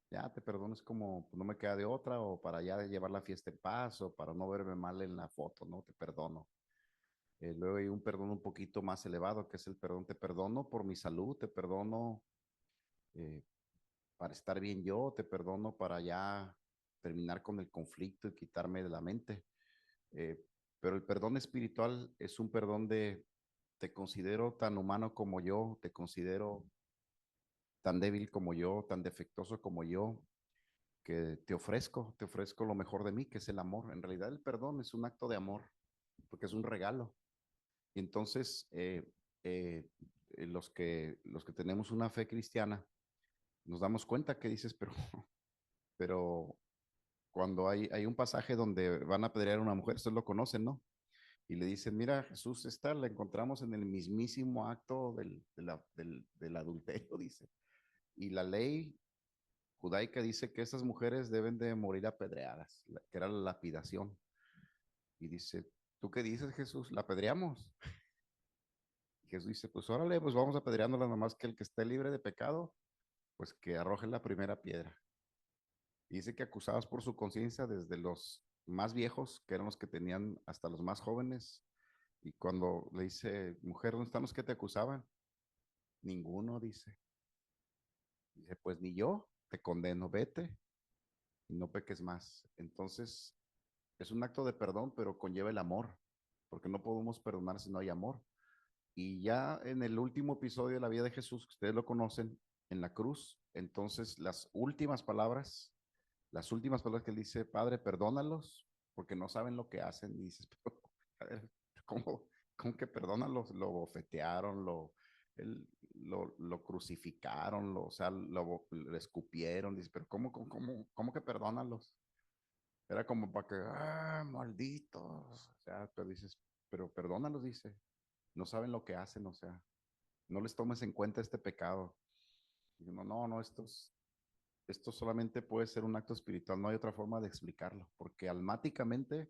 [SPEAKER 2] ya te perdono, es como, pues, no me queda de otra o para ya llevar la fiesta en paz o para no verme mal en la foto, ¿no? Te perdono. Luego hay un perdón un poquito más elevado, que es el perdón, te perdono por mi salud, te perdono eh, para estar bien yo, te perdono para ya terminar con el conflicto y quitarme de la mente. Eh, pero el perdón espiritual es un perdón de, te considero tan humano como yo, te considero tan débil como yo, tan defectuoso como yo, que te ofrezco lo mejor de mí, que es el amor. En realidad el perdón es un acto de amor, porque es un regalo. Y entonces, los que tenemos una fe cristiana, nos damos cuenta que dices, pero cuando hay un pasaje donde van a apedrear a una mujer, ustedes lo conocen, ¿no? y le dicen, mira, Jesús, esta la encontramos en el mismísimo acto del adulterio, dice. Y la ley judaica dice que esas mujeres deben de morir apedreadas, que era la lapidación. Y dice, ¿tú qué dices, Jesús? ¿La apedreamos? Y Jesús dice, pues órale, pues vamos apedreándola, nomás que el que esté libre de pecado, pues que arroje la primera piedra. Y dice que acusados por su conciencia desde los más viejos, que eran los que tenían, hasta los más jóvenes. Y cuando le dice, mujer, ¿dónde están los que te acusaban? Ninguno, dice. Dice, pues ni yo te condeno, vete y no peques más. Entonces, es un acto de perdón, pero conlleva el amor, porque no podemos perdonar si no hay amor. Y ya en el último episodio de la vida de Jesús, que ustedes lo conocen, en la cruz, entonces las últimas palabras que él dice, Padre, perdónalos, porque no saben lo que hacen. Y dices, pero, a ver, ¿cómo, cómo que perdónalos? Lo bofetearon, lo crucificaron, o sea, lo escupieron. Dice, pero ¿cómo que perdónalos? Era como para que, malditos. O sea, pero dices, pero perdónalos, dice. No saben lo que hacen, o sea, no les tomes en cuenta este pecado. Y uno, no, esto solamente puede ser un acto espiritual, no hay otra forma de explicarlo, porque almáticamente,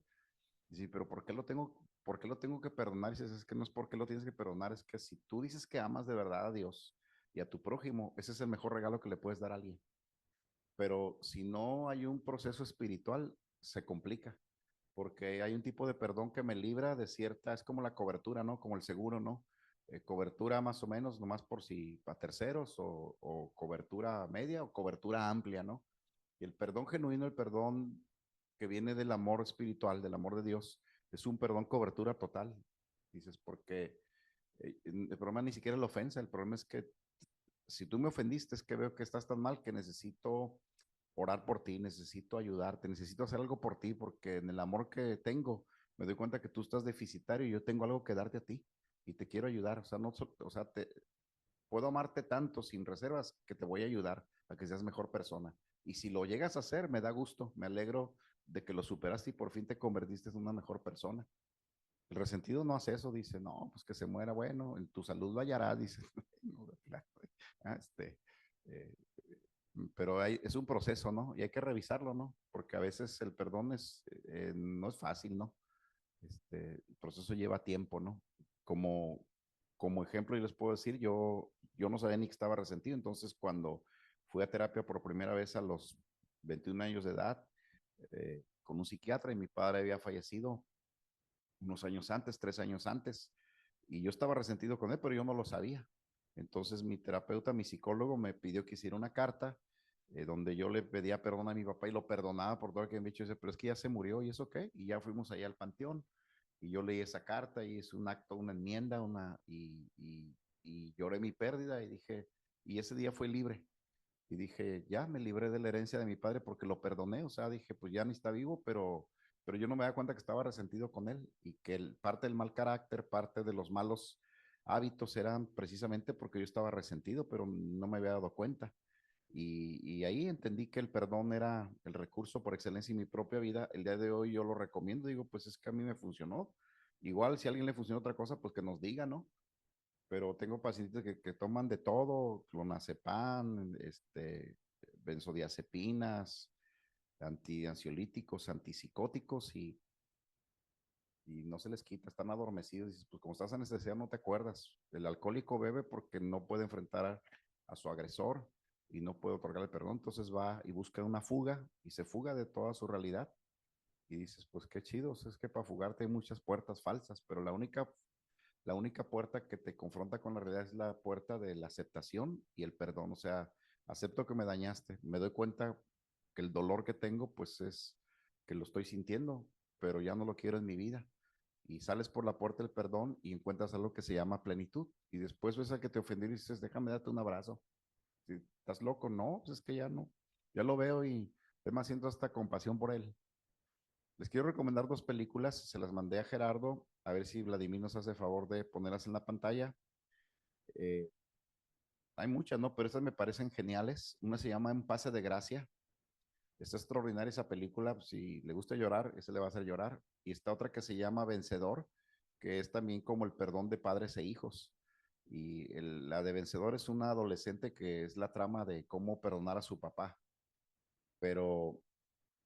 [SPEAKER 2] sí, pero por qué lo tengo que perdonar? Y dices, es que no es porque lo tienes que perdonar, es que si tú dices que amas de verdad a Dios y a tu prójimo, ese es el mejor regalo que le puedes dar a alguien. Pero si no hay un proceso espiritual, se complica, porque hay un tipo de perdón que me libra de cierta, es como la cobertura, ¿no? Como el seguro, ¿no? Cobertura más o menos, nomás por si para terceros, o cobertura media o cobertura amplia, ¿no? Y el perdón genuino, el perdón que viene del amor espiritual, del amor de Dios, es un perdón cobertura total. Dices, porque el problema ni siquiera es la ofensa, el problema es que si tú me ofendiste, es que veo que estás tan mal que necesito orar por ti, necesito ayudarte, necesito hacer algo por ti, porque en el amor que tengo, me doy cuenta que tú estás deficitario y yo tengo algo que darte a ti y te quiero ayudar. O sea, no, o sea, puedo amarte tanto sin reservas que te voy a ayudar a que seas mejor persona. Y si lo llegas a hacer, me da gusto, me alegro de que lo superaste y por fin te convertiste en una mejor persona. El resentido no hace eso, dice, no, pues que se muera, bueno, en tu salud lo hallará, dice. No, claro, eh, pero es un proceso, ¿no? Y hay que revisarlo, ¿no? Porque a veces el perdón no es fácil, ¿no? El proceso lleva tiempo, ¿no? Como, como ejemplo, yo les puedo decir, yo no sabía ni que estaba resentido, entonces cuando fui a terapia por primera vez a los 21 años de edad, con un psiquiatra, y mi padre había fallecido unos años antes, 3 años antes, y yo estaba resentido con él, pero yo no lo sabía. Entonces mi terapeuta, mi psicólogo, me pidió que hiciera una carta donde yo le pedía perdón a mi papá y lo perdonaba por todo lo que me había dicho. Dice, pero es que ya se murió, ¿y eso qué? Y ya fuimos allá al panteón y yo leí esa carta y es un acto, una enmienda, y lloré mi pérdida y dije, y ese día fue libre. Y dije, ya me libré de la herencia de mi padre porque lo perdoné. O sea, dije, pues ya ni está vivo, pero yo no me da cuenta que estaba resentido con él y que parte del mal carácter, parte de los malos hábitos eran precisamente porque yo estaba resentido, pero no me había dado cuenta. Y ahí entendí que el perdón era el recurso por excelencia en mi propia vida. El día de hoy yo lo recomiendo, digo, pues es que a mí me funcionó. Igual si a alguien le funciona otra cosa, pues que nos diga, ¿no? Pero tengo pacientes que toman de todo, clonazepam, benzodiazepinas, ansiolíticos, antipsicóticos y no se les quita, están adormecidos. Dices, pues como estás anestesiado no te acuerdas. El alcohólico bebe porque no puede enfrentar a su agresor y no puede otorgarle perdón, entonces va y busca una fuga y se fuga de toda su realidad. Y dices, pues qué chido, es que para fugarte hay muchas puertas falsas, pero la única puerta que te confronta con la realidad es la puerta de la aceptación y el perdón. O sea, acepto que me dañaste, me doy cuenta que el dolor que tengo, pues es que lo estoy sintiendo, pero ya no lo quiero en mi vida. Y sales por la puerta del perdón y encuentras algo que se llama plenitud. Y después ves al que te ofendió y dices, déjame darte un abrazo. Si estás loco, no, pues es que ya no. Ya lo veo y además siento hasta compasión por él. Les quiero recomendar 2 películas, se las mandé a Gerardo, a ver si Vladimir nos hace favor de ponerlas en la pantalla. Eh, Hay muchas, ¿no? Pero estas me parecen geniales. Una se llama En Pase de Gracia. Está extraordinaria esa película. Si le gusta llorar, ese le va a hacer llorar. Y está otra que se llama Vencedor. que es también como el perdón de padres e hijos. Y la de Vencedor es una adolescente que es la trama de cómo perdonar a su papá, pero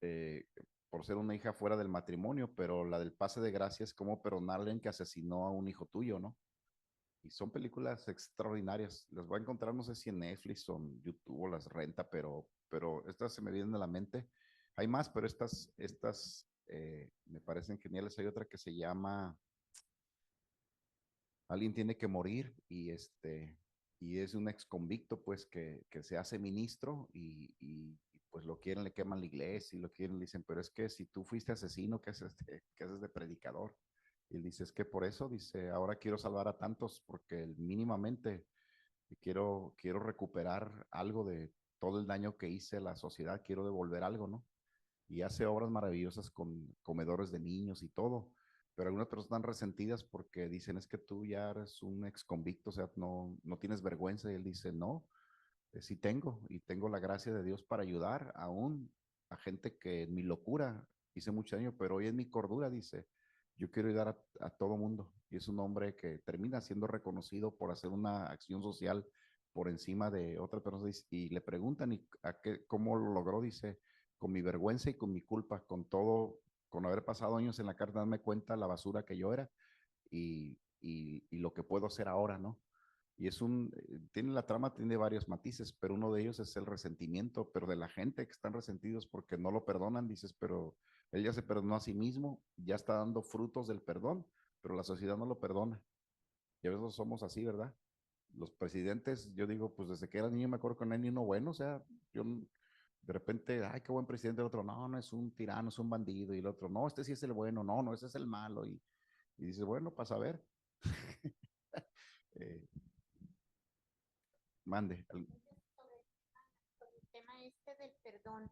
[SPEAKER 2] eh, por ser una hija fuera del matrimonio, pero la del pase de gracia es cómo perdonar a alguien que asesinó a un hijo tuyo, ¿no? Y son películas extraordinarias. Las voy a encontrar, no sé si en Netflix o en YouTube o las renta, pero estas se me vienen a la mente. Hay más, pero estas me parecen geniales. Hay otra que se llama Alguien tiene que morir y es un ex convicto pues que se hace ministro pues lo quieren, le queman la iglesia y lo quieren, le dicen, pero es que si tú fuiste asesino, qué haces de predicador? Y él dice, es que por eso, dice, ahora quiero salvar a tantos porque mínimamente quiero recuperar algo de todo el daño que hice a la sociedad, quiero devolver algo, ¿no? Y hace obras maravillosas con comedores de niños y todo, pero algunas personas están resentidas porque dicen, es que tú ya eres un ex convicto, o sea, no tienes vergüenza, y él dice, no, sí tengo, y tengo la gracia de Dios para ayudar aún a gente que en mi locura hice mucho daño, pero hoy en mi cordura, dice, yo quiero ayudar a todo mundo, y es un hombre que termina siendo reconocido por hacer una acción social por encima de otra persona, y le preguntan, ¿y cómo lo logró? Dice, con mi vergüenza y con mi culpa, con todo, con haber pasado años en la cárcel, darme cuenta la basura que yo era y lo que puedo hacer ahora, ¿no? Y tiene la trama, tiene varios matices, pero uno de ellos es el resentimiento, pero de la gente que están resentidos porque no lo perdonan, dices, pero él ya se perdonó a sí mismo, ya está dando frutos del perdón, pero la sociedad no lo perdona. Y a veces somos así, ¿verdad? Los presidentes, yo digo, pues desde que era niño me acuerdo que no hay ni uno bueno, o sea, de repente, ay, qué buen presidente, el otro, no, no es un tirano, es un bandido, y el otro, no, este sí es el bueno, no, no, ese es el malo, y dices, bueno, para saber, eh, mande.
[SPEAKER 5] Sobre el tema este del perdón,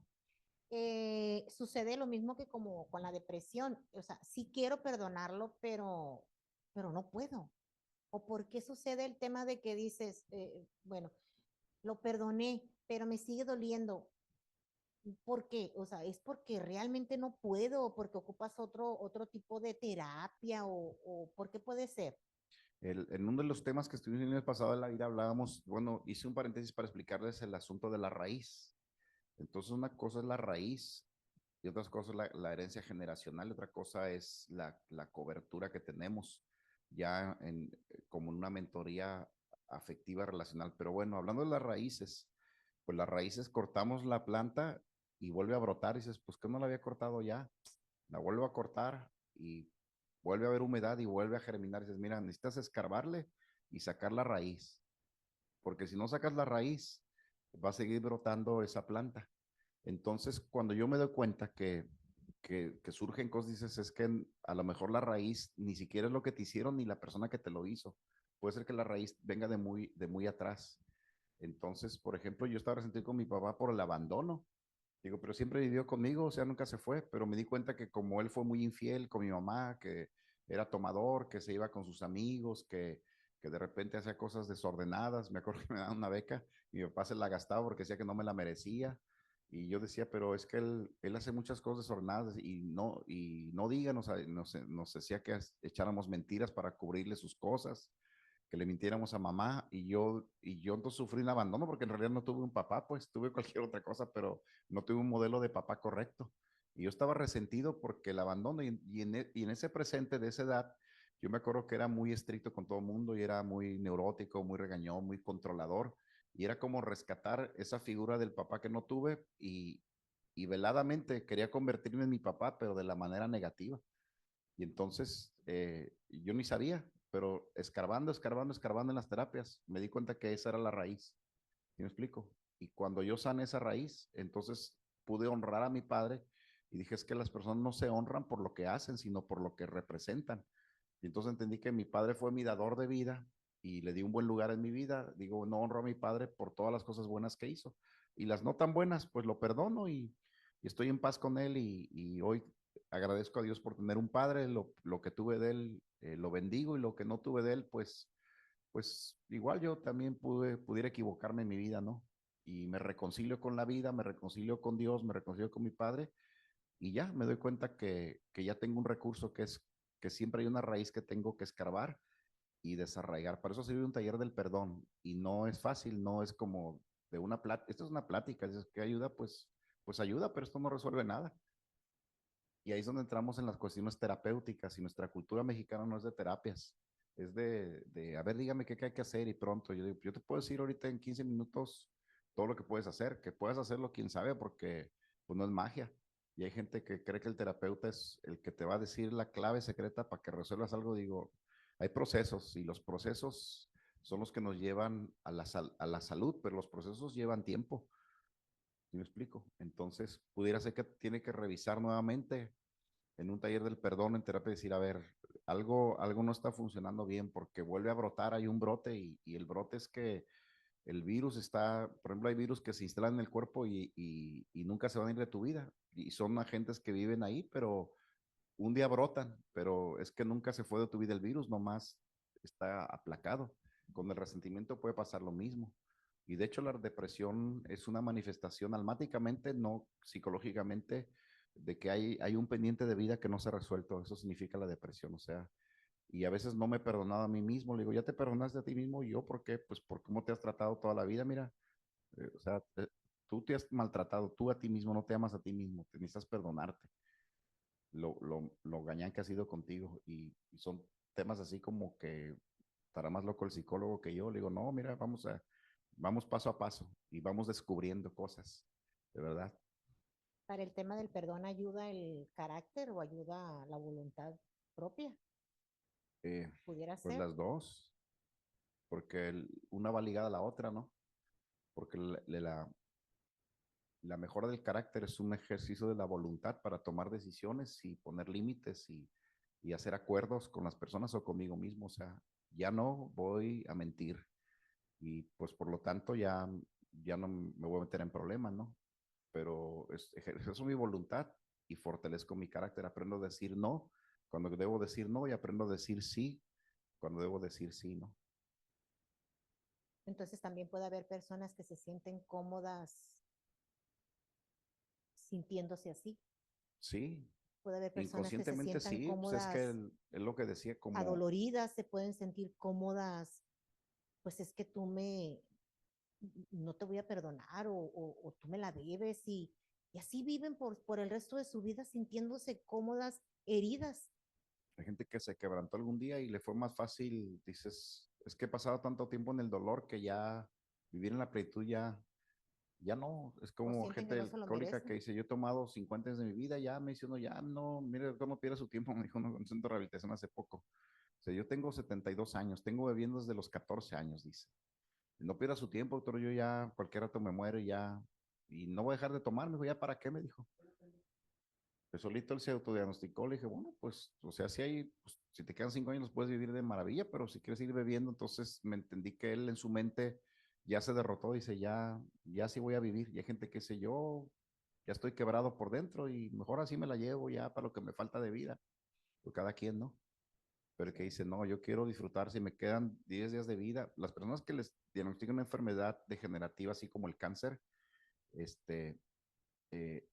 [SPEAKER 5] sucede lo mismo que como con la depresión. O sea, sí quiero perdonarlo, pero no puedo. ¿O por qué sucede el tema de que dices, bueno, lo perdoné, pero me sigue doliendo? ¿Por qué? O sea, ¿es porque realmente no puedo o porque ocupas otro tipo de terapia o por qué puede ser?
[SPEAKER 2] En uno de los temas que estuvimos en el pasado de la vida hablábamos, bueno, hice un paréntesis para explicarles el asunto de la raíz. Entonces, una cosa es la raíz y otra cosa es la herencia generacional, otra cosa es la cobertura que tenemos ya como una mentoría afectiva relacional. Pero bueno, hablando de las raíces, pues las raíces cortamos la planta y vuelve a brotar y dices, pues que no la había cortado ya, la vuelvo a cortar y vuelve a haber humedad y vuelve a germinar. Y dices, mira, necesitas escarbarle y sacar la raíz, porque si no sacas la raíz, va a seguir brotando esa planta. Entonces, cuando yo me doy cuenta que surgen cosas, dices, es que a lo mejor la raíz ni siquiera es lo que te hicieron ni la persona que te lo hizo. Puede ser que la raíz venga de muy atrás. Entonces, por ejemplo, yo estaba resentido con mi papá por el abandono. Digo, pero siempre vivió conmigo, o sea, nunca se fue, pero me di cuenta que como él fue muy infiel con mi mamá, que era tomador, que se iba con sus amigos, que de repente hacía cosas desordenadas, me acuerdo que me daban una beca y mi papá se la gastaba porque decía que no me la merecía. Y yo decía, pero es que él hace muchas cosas desordenadas y no diga, nos decía que echáramos mentiras para cubrirle sus cosas, que le mintiéramos a mamá y yo entonces sufrí un abandono porque en realidad no tuve un papá, pues tuve cualquier otra cosa, pero no tuve un modelo de papá correcto. Y yo estaba resentido porque el abandono y en ese presente de esa edad, yo me acuerdo que era muy estricto con todo el mundo y era muy neurótico, muy regañón, muy controlador. Y era como rescatar esa figura del papá que no tuve y veladamente quería convertirme en mi papá, pero de la manera negativa. Y entonces yo ni sabía, pero escarbando, escarbando, escarbando en las terapias, me di cuenta que esa era la raíz. ¿Sí me explico? Y cuando yo sané esa raíz, entonces pude honrar a mi padre y dije, es que las personas no se honran por lo que hacen, sino por lo que representan. Y entonces entendí que mi padre fue mi dador de vida y le di un buen lugar en mi vida. Digo, no honro a mi padre por todas las cosas buenas que hizo. Y las no tan buenas, pues lo perdono y estoy en paz con él y hoy agradezco a Dios por tener un padre. Lo que tuve de él, lo bendigo y lo que no tuve de él, pues igual yo también pudiera equivocarme en mi vida, ¿no? Y me reconcilio con la vida, me reconcilio con Dios, me reconcilio con mi padre y ya me doy cuenta que ya tengo un recurso porque siempre hay una raíz que tengo que escarbar y desarraigar. Para eso sirve un taller del perdón y no es fácil, no es como de una plática, esto es una plática, es que ayuda, pues ayuda, pero esto no resuelve nada. Y ahí es donde entramos en las cuestiones terapéuticas y nuestra cultura mexicana no es de terapias, es a ver, dígame qué hay que hacer y pronto. Yo digo, yo te puedo decir ahorita en 15 minutos todo lo que puedes hacer, que puedes hacerlo quién sabe porque pues no es magia. Y hay gente que cree que el terapeuta es el que te va a decir la clave secreta para que resuelvas algo. Digo, hay procesos y los procesos son los que nos llevan a a la salud, pero los procesos llevan tiempo. ¿Sí me explico? Entonces, pudiera ser que tiene que revisar nuevamente en un taller del perdón, en terapia, decir, a ver, algo no está funcionando bien porque vuelve a brotar, hay un brote y el brote es que el virus está, por ejemplo, hay virus que se instalan en el cuerpo y nunca se van a ir de tu vida y son agentes que viven ahí, pero un día brotan, pero es que nunca se fue de tu vida el virus, nomás está aplacado. Con el resentimiento puede pasar lo mismo. Y de hecho la depresión es una manifestación almáticamente, no psicológicamente, de que hay un pendiente de vida que no se ha resuelto. Eso significa la depresión. O sea, y a veces no me he perdonado a mí mismo. Le digo, ¿ya te perdonaste a ti mismo? ¿Y yo por qué? Pues por cómo te has tratado toda la vida. Mira, o sea, tú te has maltratado, tú a ti mismo, no te amas a ti mismo, te necesitas perdonarte lo gañán que ha sido contigo. Y son temas así como que estará más loco el psicólogo que yo. Le digo, no, mira, vamos paso a paso y vamos descubriendo cosas, de verdad.
[SPEAKER 5] Para el tema del perdón, ¿ayuda el carácter o ayuda la voluntad propia?
[SPEAKER 2] Eh,
[SPEAKER 5] Pudiera
[SPEAKER 2] pues
[SPEAKER 5] ser.
[SPEAKER 2] las dos, porque una va ligada a la otra, ¿no? Porque la mejora del carácter es un ejercicio de la voluntad para tomar decisiones y poner límites y hacer acuerdos con las personas o conmigo mismo. O sea, ya no voy a mentir y pues por lo tanto ya no me voy a meter en problemas, ¿no? Pero ejerzo mi voluntad y fortalezco mi carácter. Aprendo a decir no cuando debo decir no y aprendo a decir sí cuando debo decir sí, ¿no?
[SPEAKER 5] Entonces también puede haber personas que se sienten cómodas sintiéndose así.
[SPEAKER 2] Sí,
[SPEAKER 5] Puede haber personas que se
[SPEAKER 2] inconscientemente
[SPEAKER 5] sientan
[SPEAKER 2] sí, pues es que
[SPEAKER 5] cómodas,
[SPEAKER 2] es lo que decía como
[SPEAKER 5] adoloridas, se pueden sentir cómodas, pues es que no te voy a perdonar o tú me la debes y así viven por el resto de su vida sintiéndose cómodas, heridas.
[SPEAKER 2] hay gente que se quebrantó algún día y le fue más fácil, dices, es que he pasado tanto tiempo en el dolor que ya vivir en la plenitud ya no, es
[SPEAKER 5] O
[SPEAKER 2] como
[SPEAKER 5] sienten que
[SPEAKER 2] gente
[SPEAKER 5] no se lo
[SPEAKER 2] alcohólica que
[SPEAKER 5] merecen.
[SPEAKER 2] dice, yo he tomado 50 años de mi vida, ya me dice uno, ya no, mire, no pierda su tiempo, me dijo uno en un centro de rehabilitación hace poco. O sea, yo tengo 72 años, tengo bebiendo desde los 14 años, dice. No pierda su tiempo, doctor, yo ya cualquier rato me muero y ya, y no voy a dejar de tomar, me dijo, ¿ya para qué? Me dijo. Pues solito él se autodiagnosticó, le dije, bueno, pues, o sea, si hay, pues, si te quedan 5 años los puedes vivir de maravilla, pero si quieres ir bebiendo, entonces me entendí que él en su mente ya se derrotó, dice, ya sí voy a vivir. Y hay gente que dice, yo ya estoy quebrado por dentro y mejor así me la llevo ya para lo que me falta de vida. Pues cada quien, ¿no? Pero el que dice, no, yo quiero disfrutar, si me quedan 10 días de vida, las personas que les diagnostican una enfermedad degenerativa, así como el cáncer, este, eh,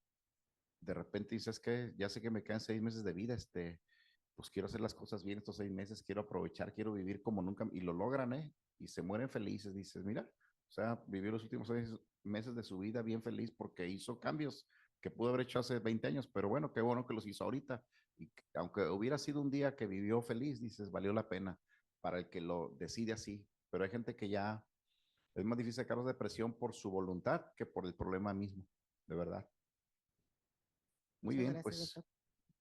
[SPEAKER 2] de repente dices que ya sé que me quedan 6 meses de vida, pues quiero hacer las cosas bien estos 6 meses, quiero aprovechar, quiero vivir como nunca, y lo logran, ¿eh? Y se mueren felices, dices, mira, o sea, vivió los últimos 6 meses de su vida bien feliz porque hizo cambios que pudo haber hecho hace 20 años, pero bueno, qué bueno que los hizo ahorita. Y aunque hubiera sido un día que vivió feliz, dices, valió la pena para el que lo decide así. Pero hay gente que ya es más difícil sacarlos de depresión por su voluntad que por el problema mismo, de verdad. Muy
[SPEAKER 5] Muchas
[SPEAKER 2] bien,
[SPEAKER 5] gracias,
[SPEAKER 2] pues
[SPEAKER 5] doctor.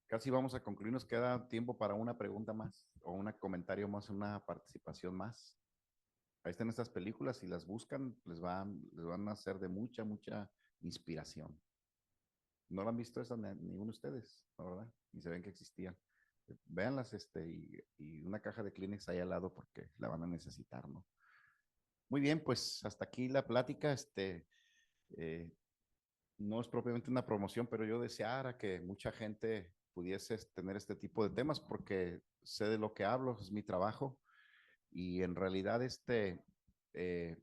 [SPEAKER 2] casi vamos a concluir. Nos queda tiempo para una pregunta más o un comentario más, una participación más. Ahí están estas películas. Si las buscan, les van a ser de mucha, mucha inspiración. No la han visto esa ninguno de ustedes, la verdad, ni se ven que existían. Véanlas, y una caja de Kleenex ahí al lado porque la van a necesitar, ¿no? Muy bien, pues hasta aquí la plática. Eh, no es propiamente una promoción, pero yo deseara que mucha gente pudiese tener este tipo de temas porque sé de lo que hablo, es mi trabajo y en realidad eh,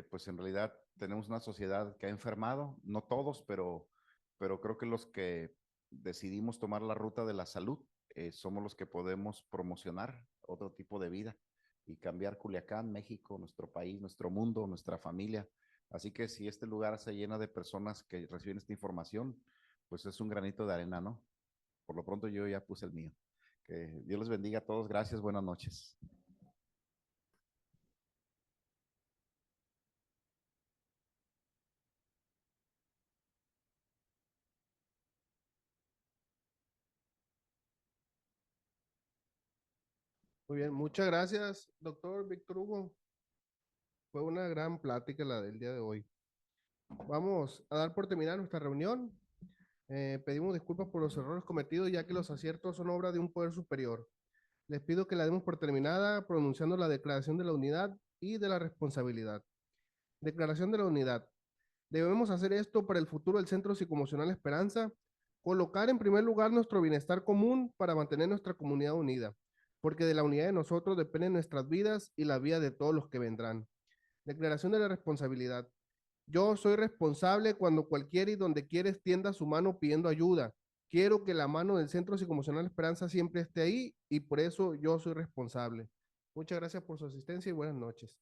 [SPEAKER 2] pues en realidad tenemos una sociedad que ha enfermado, no todos, pero creo que los que decidimos tomar la ruta de la salud, somos los que podemos promocionar otro tipo de vida y cambiar Culiacán, México, nuestro país, nuestro mundo, nuestra familia. Así que si este lugar se llena de personas que reciben esta información, pues es un granito de arena, ¿no? Por lo pronto yo ya puse el mío. Que Dios les bendiga a todos. Gracias. Buenas noches.
[SPEAKER 1] Muy bien, muchas gracias, doctor Víctor Hugo. Fue una gran plática la del día de hoy. Vamos a dar por terminada nuestra reunión. Pedimos disculpas por los errores cometidos, ya que los aciertos son obra de un poder superior. Les pido que la demos por terminada pronunciando la declaración de la unidad y de la responsabilidad. Declaración de la unidad. Debemos hacer esto para el futuro del Centro Psicoemocional Esperanza, colocar en primer lugar nuestro bienestar común para mantener nuestra comunidad unida, porque de la unidad de nosotros dependen nuestras vidas y la vida de todos los que vendrán. Declaración de la responsabilidad. Yo soy responsable cuando cualquiera y donde quiera extienda su mano pidiendo ayuda. Quiero que la mano del Centro Psicoemocional Esperanza siempre esté ahí y por eso yo soy responsable. Muchas gracias por su asistencia y buenas noches.